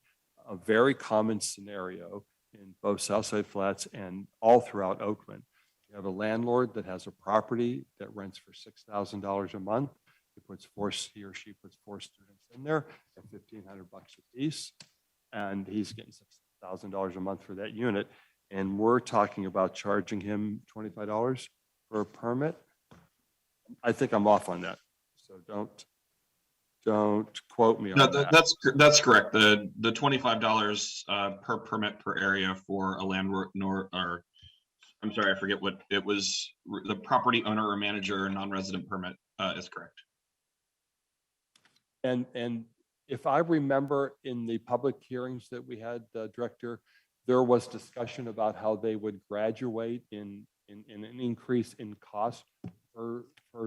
H: A very common scenario in both Southside Flats and all throughout Oakland. You have a landlord that has a property that rents for $6,000 a month. He or she puts 4 students in there at $1,500 a piece, and he's getting $6,000 a month for that unit. And we're talking about charging him $25 for a permit. I think I'm off on that. So don't quote me on
P: No,
H: that.
P: that's correct. The $25 per permit per area for a landlord, or I'm sorry, I forget what it was. The property owner or manager non-resident permit is correct.
H: And if I remember in the public hearings that we had, Director, there was discussion about how they would graduate in an increase in cost per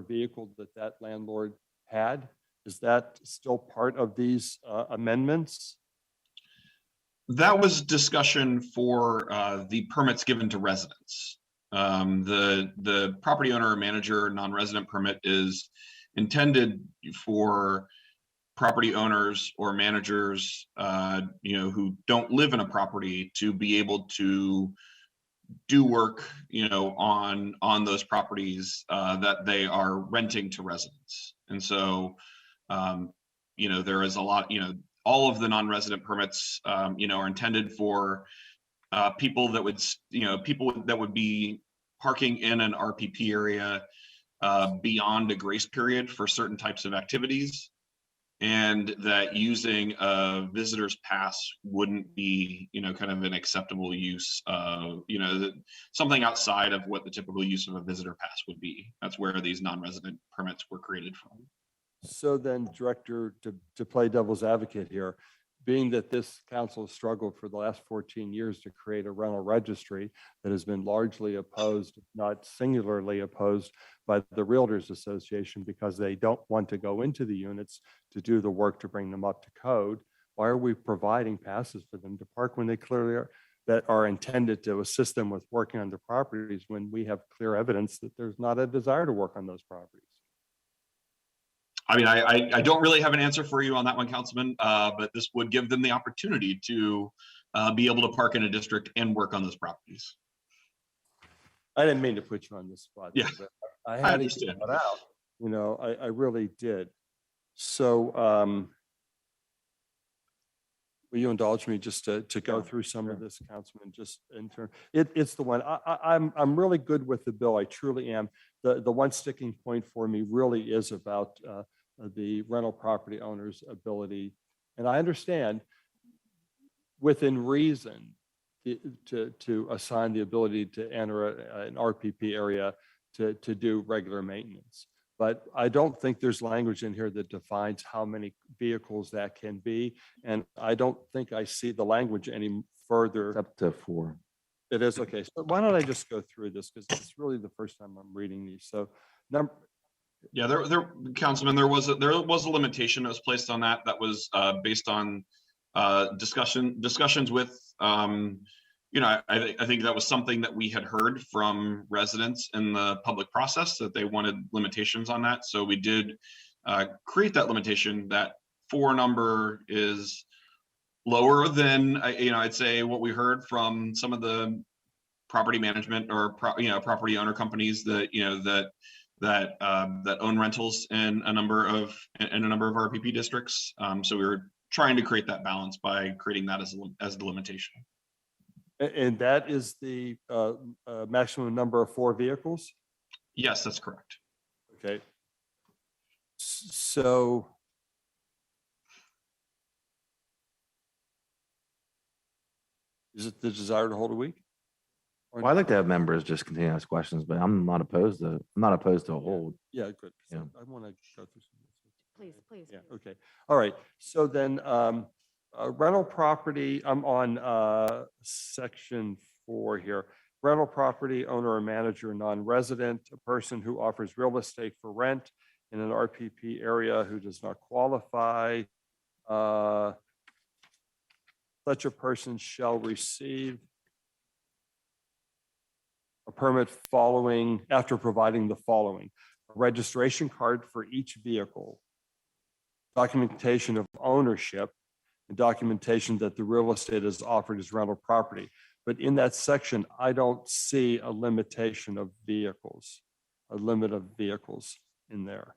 H: vehicle that landlord had. Is that still part of these amendments?
P: That was discussion for the permits given to residents. The property owner or manager non-resident permit is intended for property owners or managers, who don't live in a property to be able to do work, on those properties that they are renting to residents. And so, there is a lot, all of the non-resident permits, are intended for people that would be parking in an RPP area beyond a grace period for certain types of activities, and that using a visitor's pass wouldn't be, kind of an acceptable use of, something outside of what the typical use of a visitor pass would be. That's where these non-resident permits were created from.
H: So then, Director, to play devil's advocate here, being that this council has struggled for the last 14 years to create a rental registry that has been largely opposed, if not singularly opposed, by the Realtors Association because they don't want to go into the units to do the work to bring them up to code, why are we providing passes for them to park when they clearly are intended to assist them with working on the properties when we have clear evidence that there's not a desire to work on those properties?
P: I mean, I don't really have an answer for you on that one, Councilman, but this would give them the opportunity to be able to park in a district and work on those properties.
H: I didn't mean to put you on this spot.
P: Yeah,
H: but I had to
P: understand.
H: get that out. I really did. So will you indulge me just to go through some of this, Councilman, just in turn? It's the one, I'm really good with the bill. I truly am. The one sticking point for me really is about the rental property owner's ability. And I understand within reason to assign the ability to enter an RPP area to do regular maintenance. But I don't think there's language in here that defines how many vehicles that can be. And I don't think I see the language any further.
O: It's up to 4.
H: It is, okay. So why don't I just go through this, because it's really the first time I'm reading these. So
P: yeah, Councilman, there was a limitation that was placed on that. That was based on discussions with, I think that was something that we had heard from residents in the public process, that they wanted limitations on that. So we did create that limitation. That 4 number is lower than, I'd say what we heard from some of the property management or property owner companies that that own rentals in a number of RPP districts. So we were trying to create that balance by creating that as the limitation.
H: And that is the maximum number of 4 vehicles?
P: Yes, that's correct.
H: Okay. So is it the desire to hold a week?
O: Well, I'd like to have members just continue to ask questions, but I'm not opposed to a hold.
H: Yeah, good.
O: Yeah.
H: I want to go through some of this.
J: Please.
H: Yeah, okay. All right. So then rental property, I'm on section 4 here. Rental property owner or manager, non-resident, a person who offers real estate for rent in an RPP area who does not qualify. Such a person shall receive a permit following, after providing the following: a registration card for each vehicle, documentation of ownership, and documentation that the real estate is offered as rental property. But in that section, I don't see a limitation of vehicles, a limit of vehicles in there.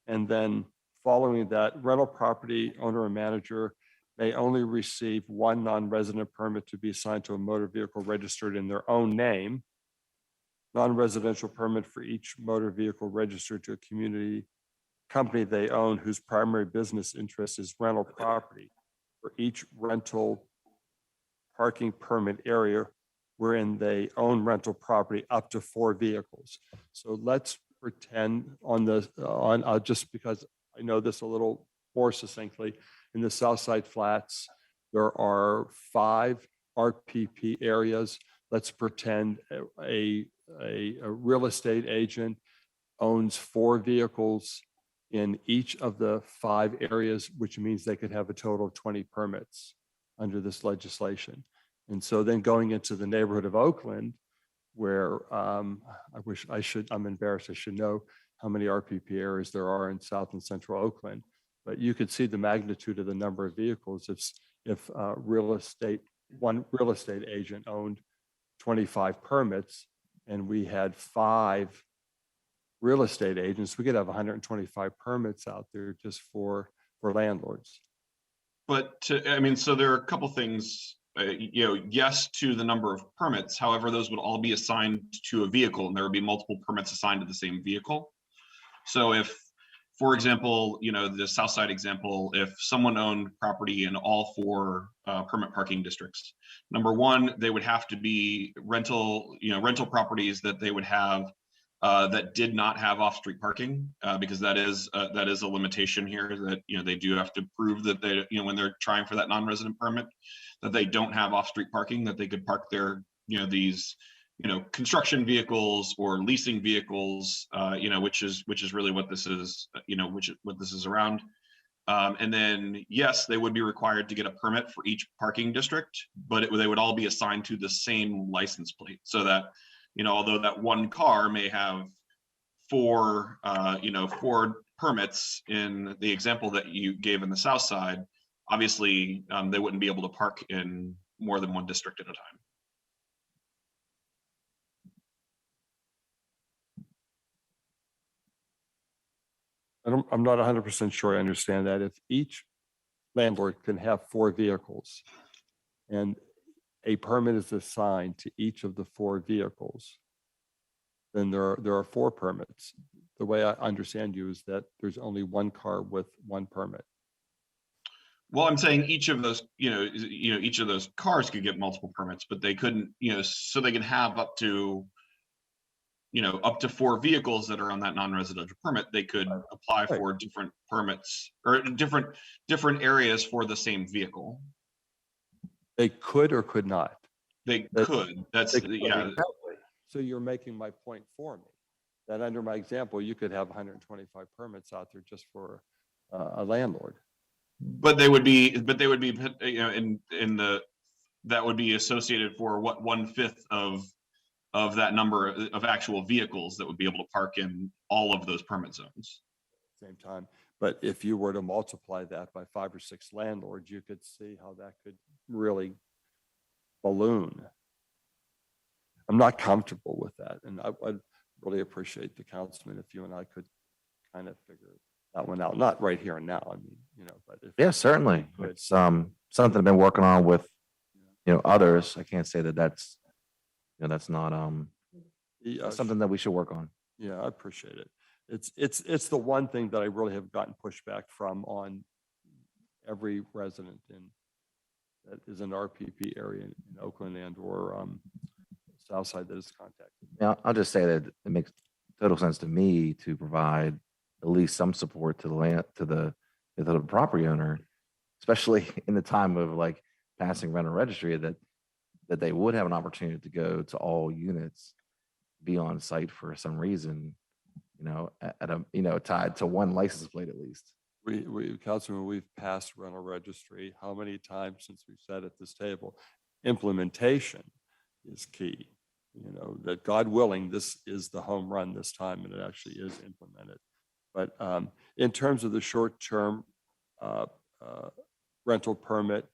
H: And then following that, rental property owner or manager may only receive one non-resident permit to be assigned to a motor vehicle registered in their own name, non-residential permit for each motor vehicle registered to a community company they own whose primary business interest is rental property for each rental parking permit area wherein they own rental property up to 4 vehicles. So let's pretend just because I know this a little more succinctly, in the Southside Flats, there are 5 RPP areas. Let's pretend a real estate agent owns 4 vehicles in each of the 5 areas, which means they could have a total of 20 permits under this legislation. And so then going into the neighborhood of Oakland, where I'm embarrassed, I should know how many RPP areas there are in South and Central Oakland, but you could see the magnitude of the number of vehicles if one real estate agent owned 25 permits and we had 5 real estate agents, we could have 125 permits out there just for landlords.
P: But so there are a couple things, yes to the number of permits. However, those would all be assigned to a vehicle and there would be multiple permits assigned to the same vehicle. So if, for example, the Southside example, if someone owned property in all 4 permit parking districts, number one, they would have to be rental properties that they would have that did not have off-street parking, because that is a limitation here that, they do have to prove that they, when they're trying for that non-resident permit, that they don't have off-street parking, that they could park their, these, construction vehicles or leasing vehicles, which is really what this is, what this is around. And then, yes, they would be required to get a permit for each parking district, but they would all be assigned to the same license plate so that, although that one car may have 4 permits in the example that you gave in the South Side, obviously they wouldn't be able to park in more than one district at a time.
H: I'm not 100% sure I understand that. If each landlord can have 4 vehicles and a permit is assigned to each of the 4 vehicles, then there are 4 permits. The way I understand you is that there's only one car with 1 permit.
P: Well, I'm saying each of those, each of those cars could get multiple permits, but they couldn't, so they can have up to 4 vehicles that are on that non-residential permit. They could apply for different permits or different areas for the same vehicle.
H: They could or could not.
P: They could. That's yeah.
H: So you're making my point for me that under my example, you could have 125 permits out there just for a landlord.
P: But they would be, that would be associated for what 1/5 of that number of actual vehicles that would be able to park in all of those permit zones.
H: Same time. But if you were to multiply that by 5 or 6 landlords, you could see how that could really balloon. I'm not comfortable with that. And I'd really appreciate the councilman if you and I could kind of figure that one out. Not right here and now. I mean, but if
O: Yeah, certainly. It's something I've been working on with, others. I can't say that that's not something that we should work on.
H: Yeah, I appreciate it. It's the one thing that I really have gotten pushback from on every resident that is an RPP area in Oakland and or Southside that is contacted.
O: Yeah, I'll just say that it makes total sense to me to provide at least some support to the property owner, especially in the time of like passing rental registry, that they would have an opportunity to go to all units, be on site for some reason, at a tied to one license plate at least.
H: Councilman, we've passed rental registry how many times since we've sat at this table? Implementation is key. that God willing, this is the home run this time and it actually is implemented. But in terms of the short-term rental permit,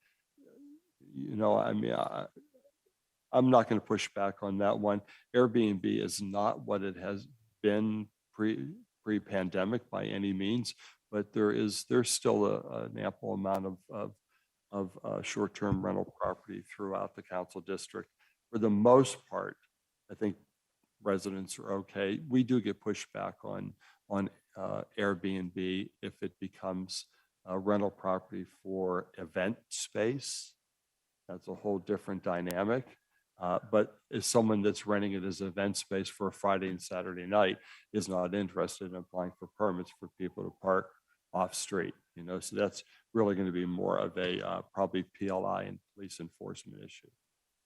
H: I'm not going to push back on that one. Airbnb is not what it has been pre-pandemic by any means, but there's still an ample amount of short-term rental property throughout the council district. For the most part, I think residents are okay. We do get pushback on Airbnb if it becomes a rental property for event space. That's a whole different dynamic. But as someone that's renting it as event space for a Friday and Saturday night is not interested in applying for permits for people to park off street, so that's really going to be more of a probably PLI and police enforcement issue.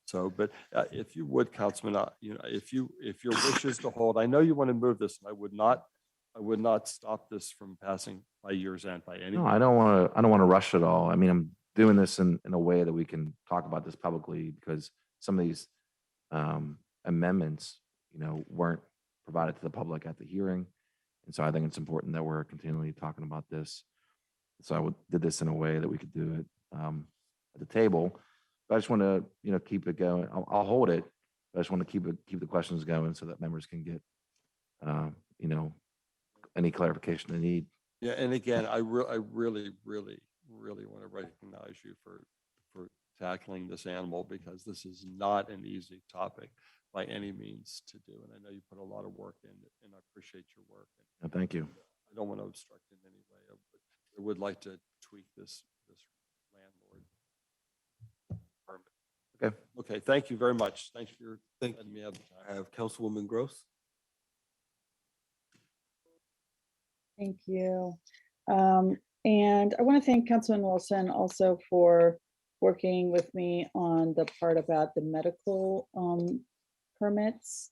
H: So, but if you would, Councilman, if your wish is to hold, I know you want to move this, and I would not stop this from passing by year's end by any
O: No,
H: means.
O: I don't want to rush it all. I mean, I'm doing this in a way that we can talk about this publicly because some of these amendments, weren't provided to the public at the hearing. And so I think it's important that we're continually talking about this. So I did this in a way that we could do it at the table. But I just want to, keep it going. I'll hold it. But I just want to keep the questions going so that members can get, any clarification they need.
H: Yeah, and again, I really want to recognize you for tackling this animal because this is not an easy topic by any means to do. And I know you put a lot of work in it, and I appreciate your work.
O: And thank you.
H: I don't want to obstruct in any way, but I would like to tweak this landlord permit. Okay. Thank you very much. Thanks for your letting me have the time.
A: I have Councilwoman Gross.
Q: Thank you. And I want to thank Councilman Wilson also for working with me on the part about the medical permits.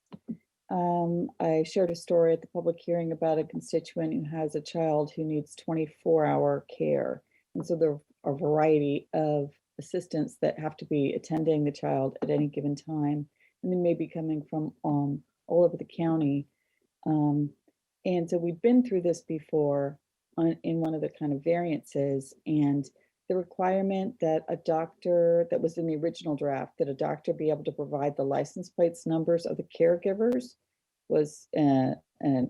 Q: I shared a story at the public hearing about a constituent who has a child who needs 24-hour care. And so there are a variety of assistants that have to be attending the child at any given time. And they may be coming from all over the county. And so we've been through this before in one of the kind of variances, and the requirement that a doctor, that was in the original draft, that a doctor be able to provide the license plates numbers of the caregivers was an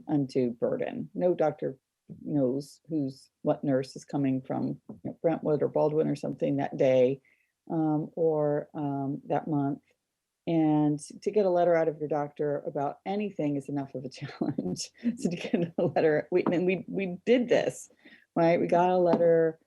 Q: undue burden. No doctor knows what nurse is coming from Brentwood or Baldwin or something that day or that month. And to get a letter out of your doctor about anything is enough of a challenge. So to get a letter, we did this, right? We got a letter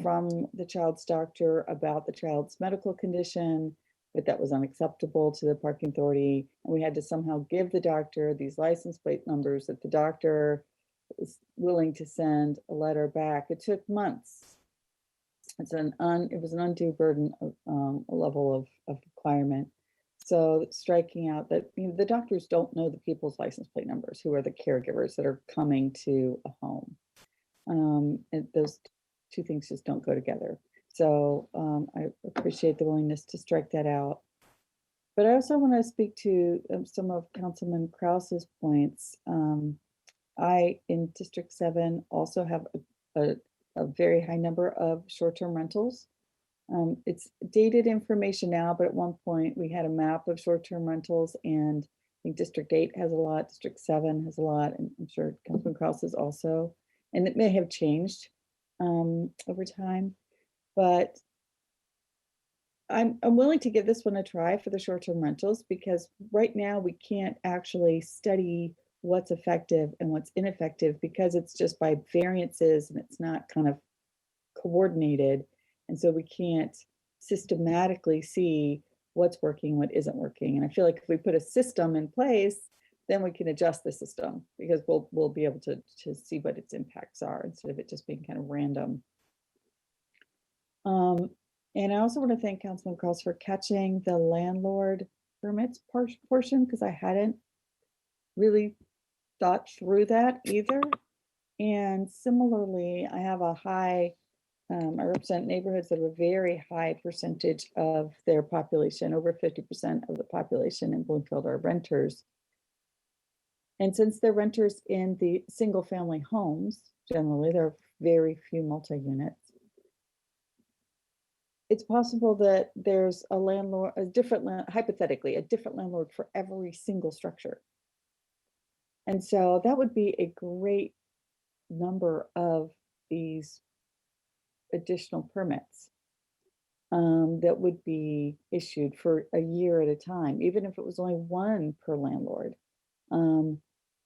Q: from the child's doctor about the child's medical condition, but that was unacceptable to the parking authority. And we had to somehow give the doctor these license plate numbers that the doctor was willing to send a letter back. It took months. It was an undue burden of a level of requirement. So striking out that the doctors don't know the people's license plate numbers, who are the caregivers that are coming to a home. And those two things just don't go together. So I appreciate the willingness to strike that out. But I also want to speak to some of Councilman Krause's points. I, in District 7, also have a very high number of short-term rentals. It's dated information now, but at one point we had a map of short-term rentals, and I think District 8 has a lot, District 7 has a lot, and I'm sure Councilman Kraus is also, and it may have changed over time, but I'm willing to give this one a try for the short-term rentals, because right now we can't actually study what's effective and what's ineffective because it's just by variances and it's not kind of coordinated. And so we can't systematically see what's working, what isn't working. And I feel like if we put a system in place, then we can adjust the system because we'll be able to see what its impacts are instead of it just being kind of random. And I also want to thank Councilman Kraus for catching the landlord permits portion, because I hadn't really thought through that either. And similarly, I have a high I represent neighborhoods that have a very high percentage of their population, over 50% of the population in Bloomfield are renters. And since they're renters in the single family homes, generally, there are very few multi-units. It's possible that there's a landlord, hypothetically, a different landlord for every single structure. And so that would be a great number of these additional permits that would be issued for a year at a time, even if it was only one per landlord.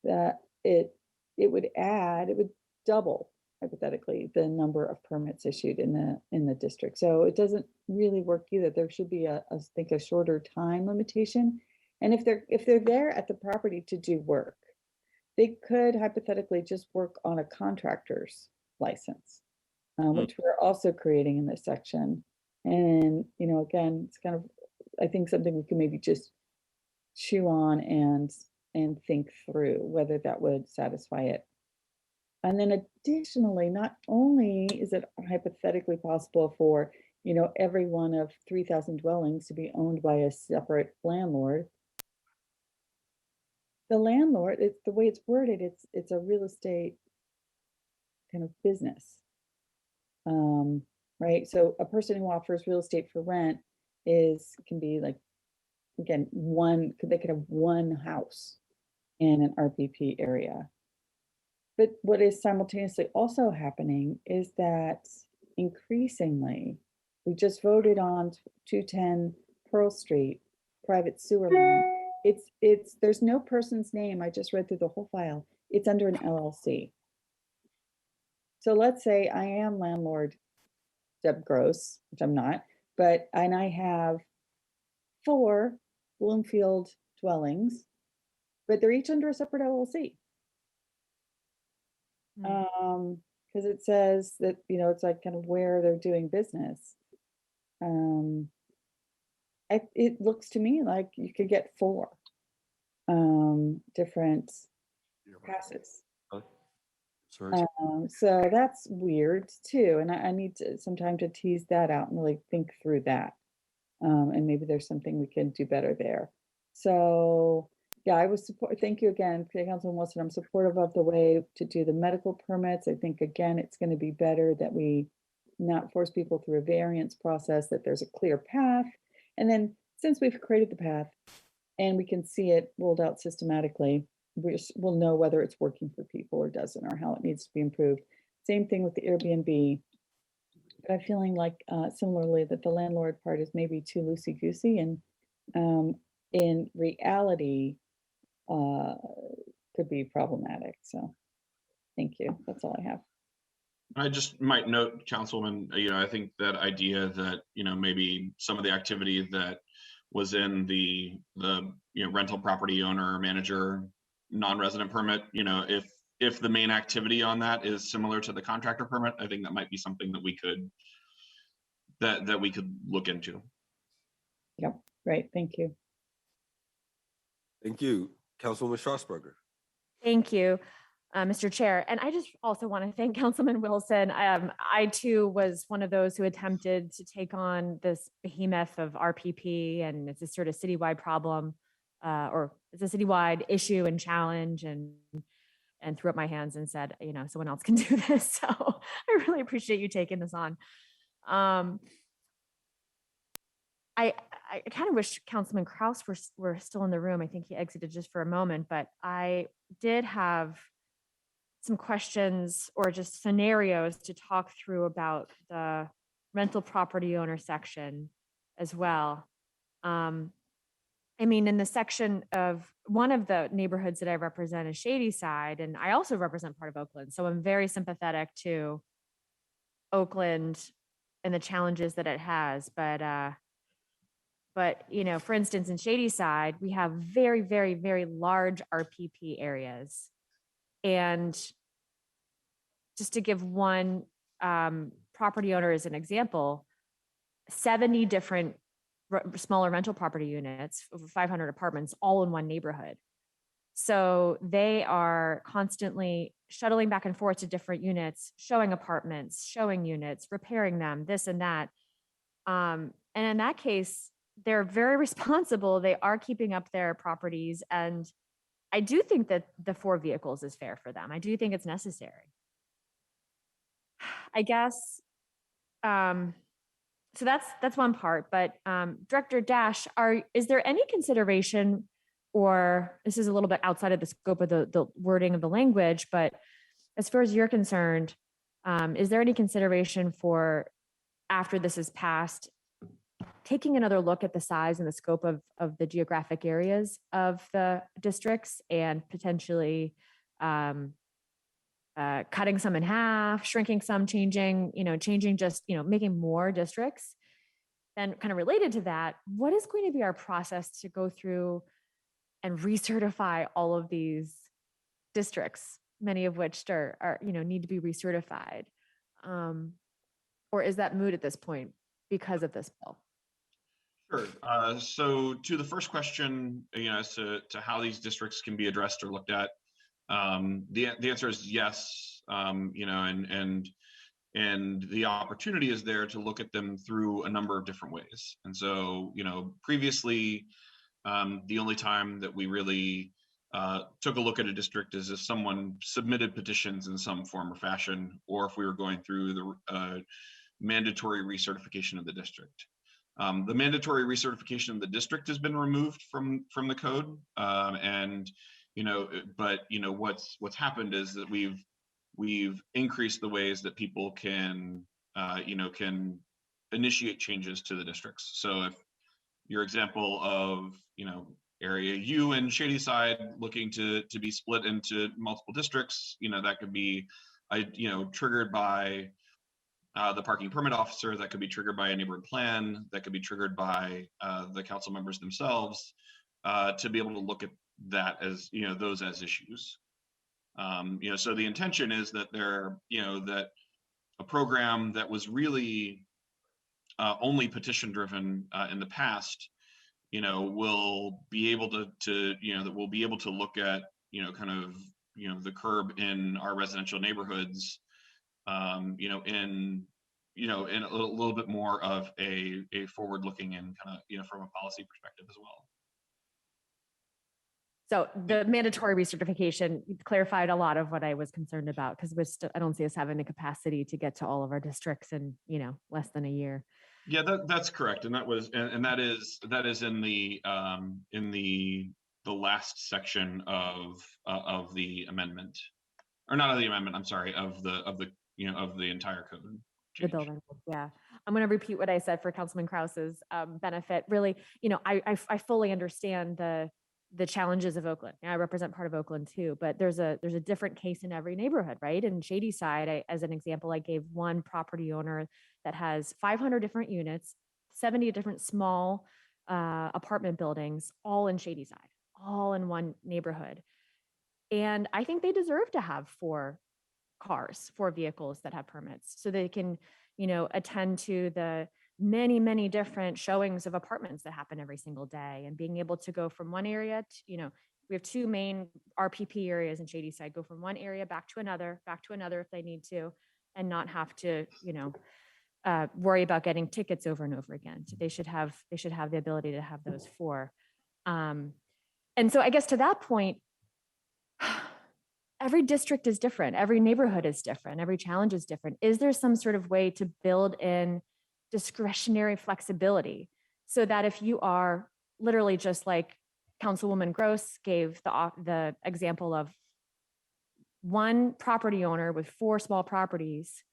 Q: That it would double hypothetically the number of permits issued in the district. So it doesn't really work either. There should be I think a shorter time limitation. And if they're there at the property to do work, they could hypothetically just work on a contractor's license, which we're also creating in this section. And, again, it's kind of, I think, something we can maybe just chew on and think through whether that would satisfy it. And then additionally, not only is it hypothetically possible for, every one of 3,000 dwellings to be owned by a separate landlord, the landlord, it's the way it's worded, it's a real estate kind of business. Right? So a person who offers real estate for rent can be like, again, they could have one house in an RPP area. But what is simultaneously also happening is that increasingly, we just voted on 210 Pearl Street, private sewer line. There's no person's name. I just read through the whole file. It's under an LLC. So let's say I am landlord Deb Gross, which I'm not, and I have 4 Bloomfield dwellings, but they're each under a separate LLC. Because it says that, it's like kind of where they're doing business. It looks to me like you could get 4 different passes. So that's weird too. And I need some time to tease that out and really think through that. And maybe there's something we can do better there. So yeah, thank you again, Councilman Wilson. I'm supportive of the way to do the medical permits. I think, again, it's going to be better that we not force people through a variance process, that there's a clear path. And then since we've created the path and we can see it rolled out systematically, we'll know whether it's working for people or doesn't, or how it needs to be improved. Same thing with the Airbnb. But I'm feeling like similarly that the landlord part is maybe too loosey-goosey, and in reality could be problematic. So thank you. That's all I have.
P: I just might note, Councilwoman, I think that idea that, maybe some of the activity that was in the rental property owner manager non-resident permit, if the main activity on that is similar to the contractor permit, I think that might be something that we could look into.
Q: Yep. Right. Thank you.
A: Thank you. Councilwoman Strasburger.
J: Thank you, Mr. Chair. And I just also want to thank Councilman Wilson. I too was one of those who attempted to take on this behemoth of RPP, and it's a sort of citywide problem, or it's a citywide issue and challenge, and threw up my hands and said, someone else can do this. So I really appreciate you taking this on. I kind of wish Councilman Kraus were still in the room. I think he exited just for a moment, but I did have some questions or just scenarios to talk through about the rental property owner section as well. In the section of one of the neighborhoods that I represent is Shadyside, and I also represent part of Oakland. So I'm very sympathetic to Oakland and the challenges that it has. But for instance, in Shadyside, we have very, very, very large RPP areas. And just to give one property owner as an example, 70 different smaller rental property units, over 500 apartments, all in one neighborhood. So they are constantly shuttling back and forth to different units, showing apartments, showing units, repairing them, this and that. And in that case, they're very responsible. They are keeping up their properties. And I do think that the 4 vehicles is fair for them. I do think it's necessary. I guess, so that's one part, but Director Dash, is there any consideration, or this is a little bit outside of the scope of the wording of the language, but as far as you're concerned, is there any consideration for, after this is passed, taking another look at the size and the scope of the geographic areas of the districts and potentially cutting some in half, shrinking some, changing just, making more districts? And kind of related to that, what is going to be our process to go through and recertify all of these districts, many of which are need to be recertified? Or is that moot at this point because of this bill?
P: Sure. So to the first question, as to how these districts can be addressed or looked at, the answer is yes. And the opportunity is there to look at them through a number of different ways. And so, previously, the only time that we really took a look at a district is if someone submitted petitions in some form or fashion, or if we were going through the mandatory recertification of the district. The mandatory recertification of the district has been removed from the code, what's happened is that we've increased the ways that people can initiate changes to the districts. So if your example of area U and Shadyside looking to be split into multiple districts, that could be triggered by the parking permit officer, that could be triggered by a neighborhood plan, that could be triggered by the council members themselves, to be able to look at that as those as issues. So the intention is that that a program that was really only petition driven in the past, will be able to that we'll be able to look at the curb in our residential neighborhoods, in a little bit more of a forward-looking and from a policy perspective as well.
J: So the mandatory recertification clarified a lot of what I was concerned about, because I don't see us having the capacity to get to all of our districts in less than a year.
P: Yeah, that's correct, and that is in the last section of the amendment, or not of the amendment. I'm sorry, of the entire code.
J: The building, yeah. I'm going to repeat what I said for Councilman Krause's benefit. Really, I fully understand the challenges of Oakland. I represent part of Oakland too, but there's a different case in every neighborhood, right? In Shadyside, as an example, I gave one property owner that has 500 different units, 70 different small apartment buildings, all in Shadyside, all in one neighborhood. And I think they deserve to have 4 vehicles that have permits, so they can, attend to the many, many different showings of apartments that happen every single day, and being able to go from one area to, we have 2 main RPP areas in Shadyside, go from one area back to another if they need to, and not have to, worry about getting tickets over and over again. So they should have the ability to have those 4. And so I guess to that point, every district is different. Every neighborhood is different. Every challenge is different. Is there some sort of way to build in discretionary flexibility so that if you are literally, just like Councilwoman Gross gave the example of one property owner with 4 small properties,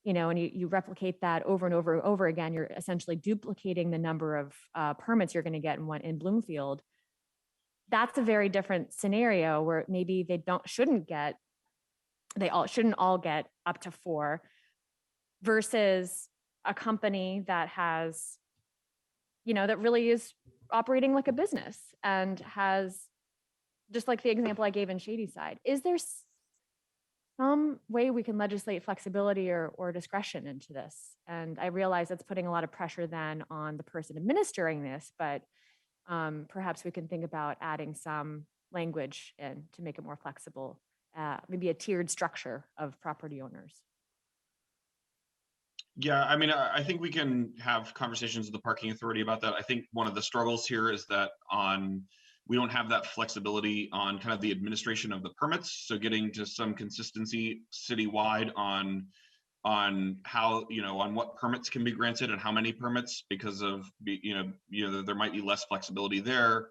J: and you replicate that over and over and over again, you're essentially duplicating the number of permits you're going to get in Bloomfield. That's a very different scenario where maybe they shouldn't all get up to 4, versus a company that has, that really is operating like a business and has, just like the example I gave in Shadyside. Is there some way we can legislate flexibility or discretion into this? And I realize that's putting a lot of pressure then on the person administering this, but perhaps we can think about adding some language in to make it more flexible maybe a tiered structure of property owners.
P: Yeah, I mean, I think we can have conversations with the parking authority about that. I think one of the struggles here is that we don't have that flexibility on kind of the administration of the permits. So getting to some consistency citywide on how, on what permits can be granted and how many permits, because of, there might be less flexibility there.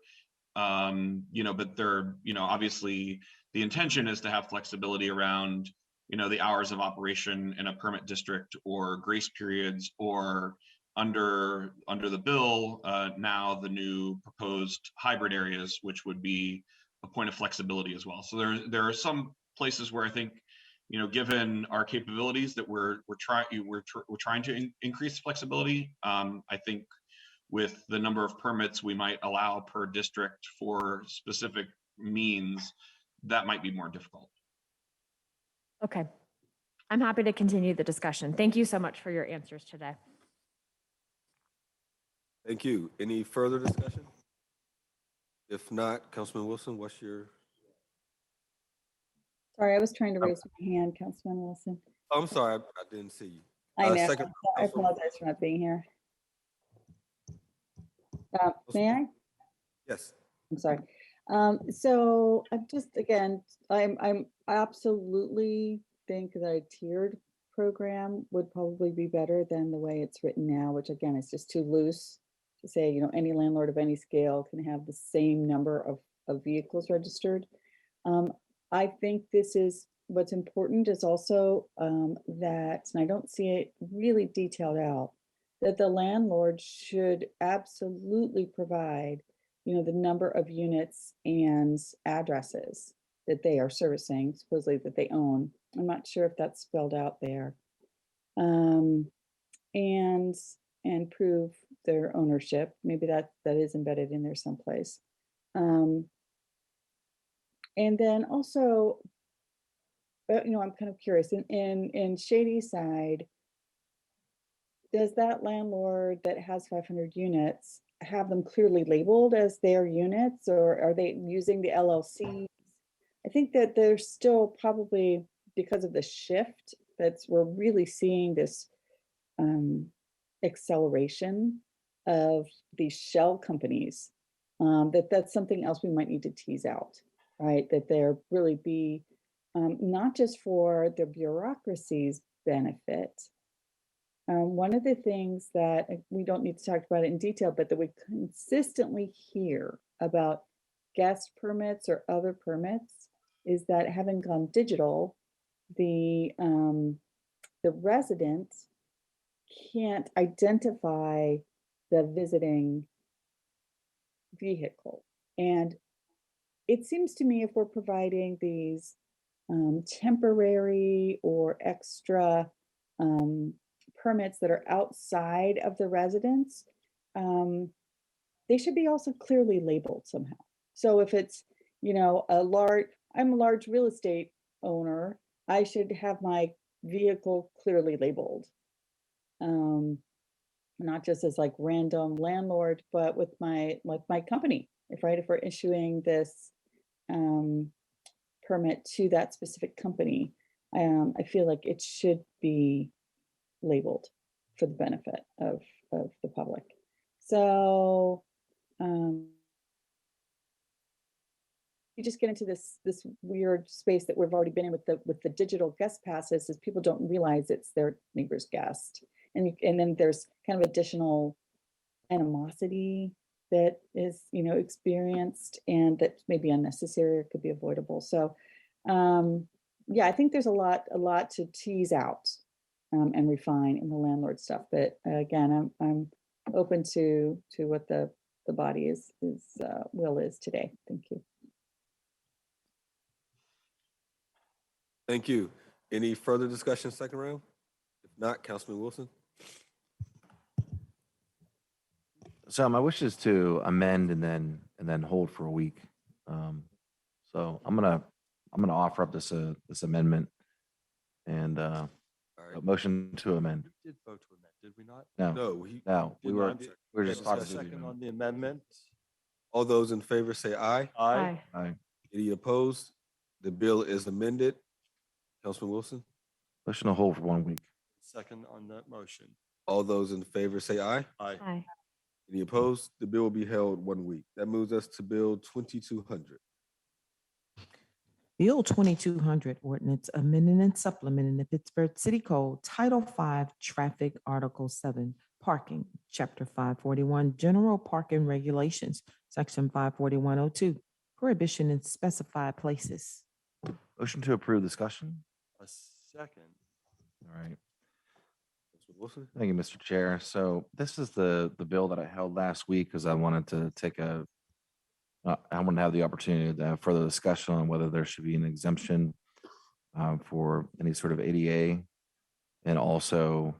P: But there, obviously the intention is to have flexibility around, the hours of operation in a permit district, or grace periods, or under the bill, now the new proposed hybrid areas, which would be a point of flexibility as well. So there are some places where I think, given our capabilities, that we're trying to increase flexibility. I think with the number of permits we might allow per district for specific means, that might be more difficult.
J: Okay. I'm happy to continue the discussion. Thank you so much for your answers today.
A: Thank you. Any further discussion? If not, Councilman Wilson, what's your?
Q: Sorry, I was trying to raise my hand, Councilman Wilson.
A: Oh, I'm sorry, I didn't see you.
Q: I know.
A: Second,
Q: I apologize for not being here. May I?
A: Yes.
Q: I'm sorry. So I'm just, again, I absolutely think that a tiered program would probably be better than the way it's written now, which again is just too loose to say, any landlord of any scale can have the same number of vehicles registered. I think this is what's important is also that, and I don't see it really detailed out, that the landlord should absolutely provide, the number of units and addresses that they are servicing, supposedly that they own. I'm not sure if that's spelled out there. And prove their ownership. Maybe that is embedded in there someplace. And then also, I'm kind of curious, in Shady Side, does that landlord that has 500 units have them clearly labeled as their units, or are they using the LLC? I think that there's still probably, because of the shift, we're really seeing this acceleration of these shell companies, that's something else we might need to tease out, right? That there really be, not just for the bureaucracy's benefit. One of the things that we don't need to talk about it in detail, but that we consistently hear about guest permits or other permits, is that having gone digital, the resident can't identify the visiting vehicle. And it seems to me, if we're providing these temporary or extra permits that are outside of the residence, they should be also clearly labeled somehow. So if it's, I'm a large real estate owner, I should have my vehicle clearly labeled. Not just as like random landlord, but with my company, if we're issuing this permit to that specific company, I feel like it should be labeled for the benefit of the public. So you just get into this weird space that we've already been in with the digital guest passes, is people don't realize it's their neighbor's guest. And then there's kind of additional animosity that is, experienced, and that may be unnecessary or could be avoidable. So, yeah, I think there's a lot to tease out and refine in the landlord stuff. But again, I'm open to what the body will is today. Thank you.
A: Thank you. Any further discussion, second round? If not, Councilman Wilson.
O: So my wish is to amend and then hold for a week. So I'm gonna offer up this amendment and a motion to amend.
H: We did vote to amend, did we not?
O: No, we were just talking.
H: Second on the amendment.
A: All those in favor say aye.
H: Aye.
O: Aye.
A: Any opposed? The bill is amended. Councilman Wilson,
O: Motion to hold for 1 week.
H: Second on that motion.
A: all those in favor say aye.
H: Aye.
J: Aye.
A: Any opposed? The bill will be held 1 week. That moves us to Bill 2200.
G: Bill 2200, ordinance amending and supplementing the Pittsburgh City Code, Title 5, Traffic, Article 7, Parking, Chapter 541, General Parking Regulations, Section 54102, Prohibition in Specified Places.
O: Motion to approve. Discussion.
H: A second.
O: All right.
A: Councilman Wilson,
O: Thank you, Mr. Chair. So this is the bill that I held last week because I wanted to I want to have the opportunity to have further discussion on whether there should be an exemption for any sort of ADA and also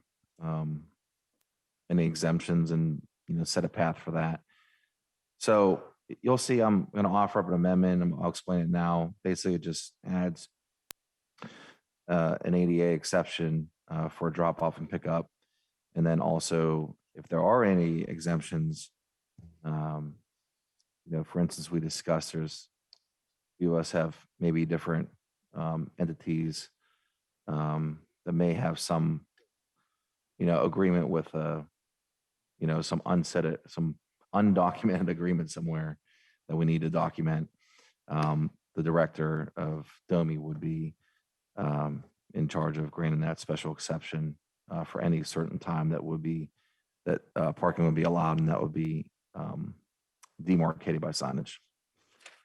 O: any exemptions and, set a path for that. So you'll see I'm going to offer up an amendment. I'll explain it now. Basically, it just adds an ADA exception for drop off and pickup. And then also, if there are any exemptions, for instance, we discussed there's few of us have maybe different entities that may have some, agreement with some some undocumented agreement somewhere that we need to document. The director of DOMI would be in charge of granting that special exception for any certain time that parking would be allowed, and that would be demarcated by signage.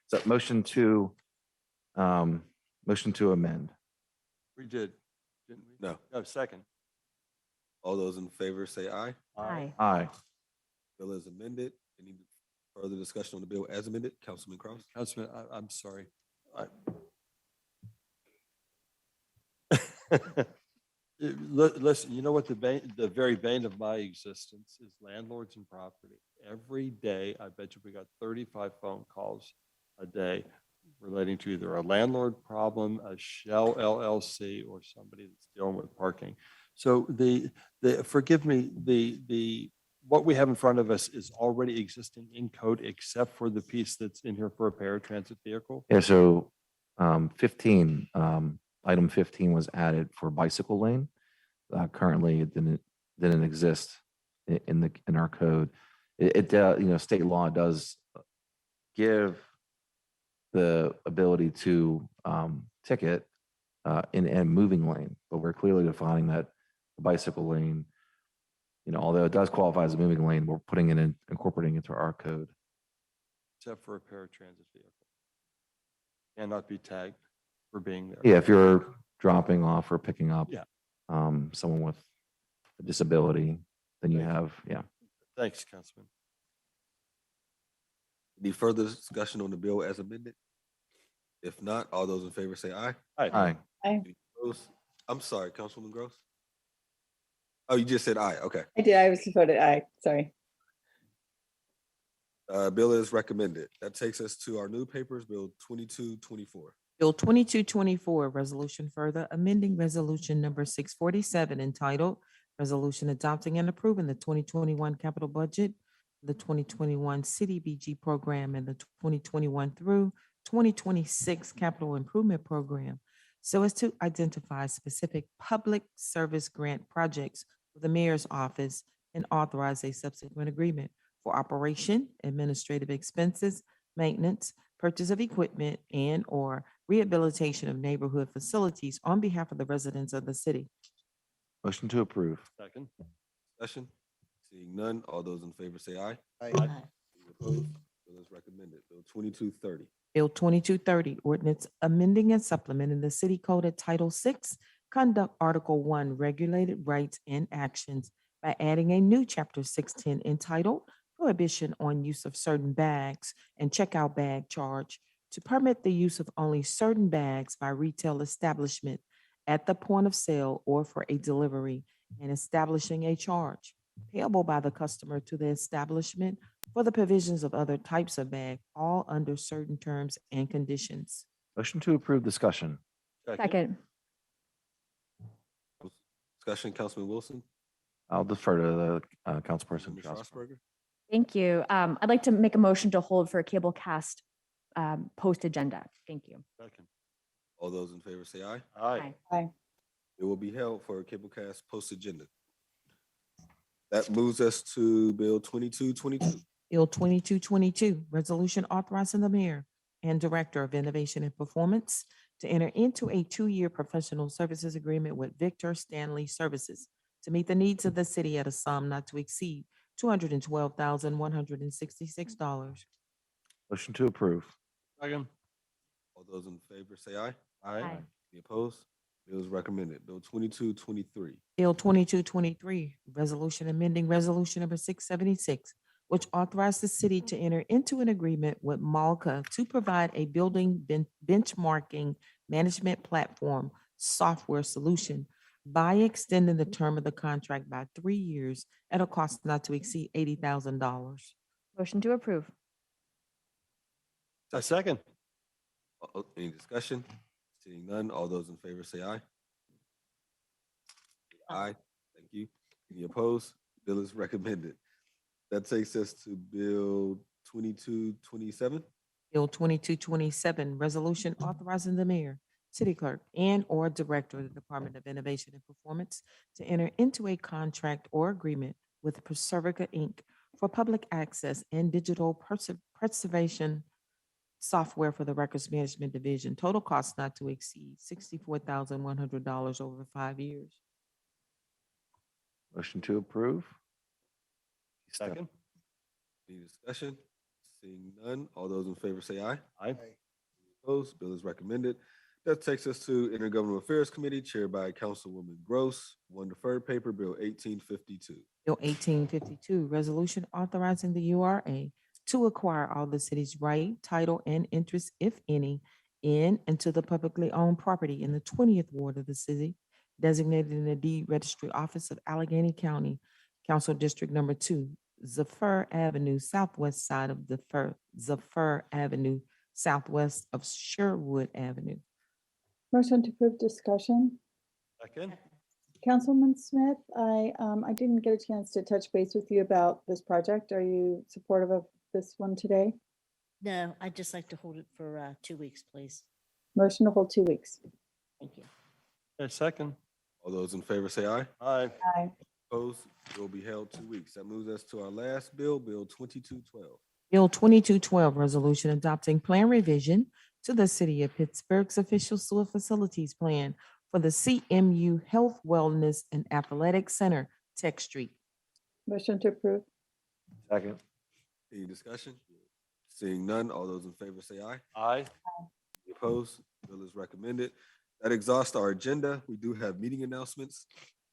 O: So motion to amend.
H: We did, didn't we?
A: No.
H: No, second.
A: all those in favor say aye.
J: Aye.
O: Aye.
A: Bill is amended. Any further discussion on the bill as amended? Councilman Cross?
H: Councilman, I'm sorry. Listen, you know what the very vein of my existence is landlords and property. Every day, I bet you we got 35 phone calls a day relating to either a landlord problem, a shell LLC, or somebody that's dealing with parking. So forgive me, what we have in front of us is already existing in code, except for the piece that's in here for a paratransit vehicle.
O: Yeah, so 15, item 15 was added for bicycle lane. Currently, it didn't exist in our code. State law does give the ability to ticket in a moving lane, but we're clearly defining that the bicycle lane, although it does qualify as a moving lane, we're putting it in, incorporating it into our code.
H: Except for a paratransit vehicle. Cannot be tagged for being there.
O: Yeah, if you're dropping off or picking up
H: Yeah.
O: Someone with a disability, then you have, yeah.
H: Thanks, Councilman.
A: Any further discussion on the bill as amended? If not, all those in favor say aye.
H: Aye.
O: Aye.
Q: Aye.
A: Any opposed? I'm sorry, Councilwoman Gross? Oh, you just said aye, okay.
Q: I did. I was voted aye. Sorry.
A: Bill is recommended. That takes us to our new papers, Bill 2224.
G: Bill 2224, resolution further amending resolution number 647 entitled Resolution Adopting and Approving the 2021 Capital Budget, the 2021 City BG Program, and the 2021 through 2026 Capital Improvement Program, so as to identify specific public service grant projects for the mayor's office and authorize a subsequent agreement for operation, administrative expenses, maintenance, purchase of equipment, and/or rehabilitation of neighborhood facilities on behalf of the residents of the city.
O: Motion to approve.
H: Second.
A: Discussion? Seeing none, all those in favor say aye.
M: Aye.
A: Any opposed? Bill is recommended. Bill 2230.
G: Bill 2230, ordinance amending and supplementing the city code at Title 6, Conduct Article 1, Regulated Rights and Actions by adding a new Chapter 610 entitled Prohibition on Use of Certain Bags and Checkout Bag Charge to permit the use of only certain bags by retail establishment at the point of sale or for a delivery, and establishing a charge payable by the customer to the establishment for the provisions of other types of bag, all under certain terms and conditions.
O: Motion to approve. Discussion.
J: Second.
A: Discussion, Councilman Wilson?
O: I'll defer to the councilperson.
A: Ms.
O: Strasburg.
A: Strasburger?
J: Thank you. I'd like to make a motion to hold for a cable cast post agenda. Thank you.
H: Second.
A: All those in favor say aye.
H: Aye.
Q: Aye.
A: It will be held for Cablecast post agenda. That moves us to Bill 2222.
G: Bill 2222, resolution authorizing the mayor and director of innovation and performance to enter into a 2-year professional services agreement with Victor Stanley Services to meet the needs of the city at a sum not to exceed $212,166.
O: Motion to approve.
H: Second.
A: All those in favor say aye.
H: Aye.
A: Any opposed? Bill is recommended. Bill 2223.
G: Bill 2223, resolution amending resolution number 676, which authorized the city to enter into an agreement with Malka to provide a building benchmarking management platform software solution by extending the term of the contract by 3 years at a cost not to exceed $80,000.
J: Motion to approve.
H: A second.
A: Any discussion? Seeing none, all those in favor say aye. Aye. Thank you. Any opposed? Bill is recommended. That takes us to Bill 2227.
G: Bill 2227, resolution authorizing the mayor, city clerk, and/or director of the Department of Innovation and Performance to enter into a contract or agreement with Preservica, Inc. for public access and digital preservation software for the Records Management Division. Total cost not to exceed $64,100 over 5 years.
O: Motion to approve.
H: Second.
A: Any discussion? Seeing none, all those in favor say aye.
H: Aye.
A: Opposed? Bill is recommended. That takes us to Intergovernmental Affairs Committee, chaired by Councilwoman Gross. One deferred paper, Bill 1852.
G: Bill 1852, resolution authorizing the URA to acquire all the city's right, title, and interest, if any, in and to the publicly owned property in the 20th ward of the city, designated in the deed registry office of Allegheny County, Council District Number 2, Zephyr Avenue, southwest side of Zephyr Avenue, southwest of Sherwood Avenue.
Q: Motion to approve. Discussion.
H: Second.
Q: Councilman Smith, I didn't get a chance to touch base with you about this project. Are you supportive of this one today?
N: No, I'd just like to hold it for 2 weeks, please.
Q: Motion to hold 2 weeks.
N: Thank you.
H: A second.
A: All those in favor say aye.
H: Aye.
Q: Aye.
A: Opposed? It will be held 2 weeks. That moves us to our last bill, Bill 2212.
G: Bill 2212, resolution adopting plan revision to the city of Pittsburgh's official sewer facilities plan for the CMU Health, Wellness, and Athletic Center, Tech Street.
Q: Motion to approve.
O: Second.
A: Any discussion? Seeing none, all those in favor say aye.
H: Aye.
A: Any opposed? Bill is recommended. That exhausts our agenda. We do have meeting announcements.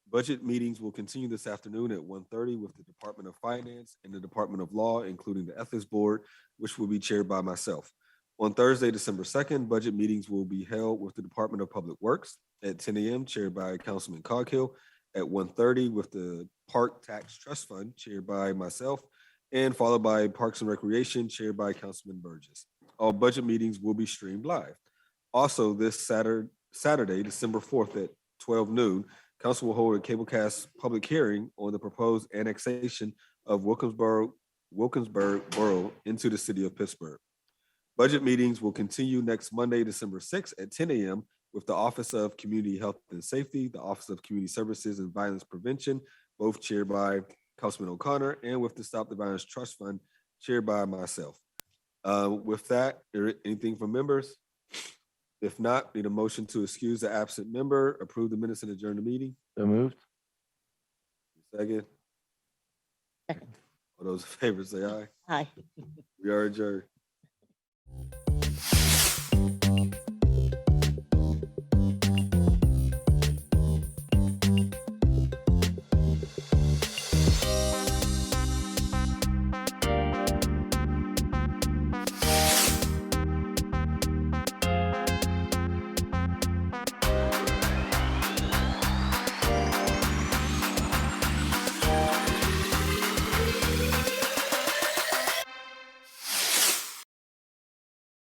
A: Budget meetings will continue this afternoon at 1:30 with the Department of Finance and the Department of Law, including the Ethics Board, which will be chaired by myself. On Thursday, December 2nd, budget meetings will be held with the Department of Public Works at 10 a.m., chaired by Councilman Coghill, at 1:30 with the Park Tax Trust Fund, chaired by myself, and followed by Parks and Recreation, chaired by Councilman Burgess. All budget meetings will be streamed live. Also, this Saturday, December 4th at 12 noon, Council will hold a Cablecast public hearing on the proposed annexation of Wilkinsburg Borough into the city of Pittsburgh. Budget meetings will continue next Monday, December 6th at 10 a.m. with the Office of Community Health and Safety, the Office of Community Services and Violence Prevention, both chaired by Councilman O'Connor, and with the Stop the Violence Trust Fund, chaired by myself. With that, anything from members? If not, need a motion to excuse the absent member, approve the minutes and adjourn the meeting.
O: So moved.
A: Second.
N: Second.
A: All those in favor say aye.
N: Aye.
A: We are adjourned.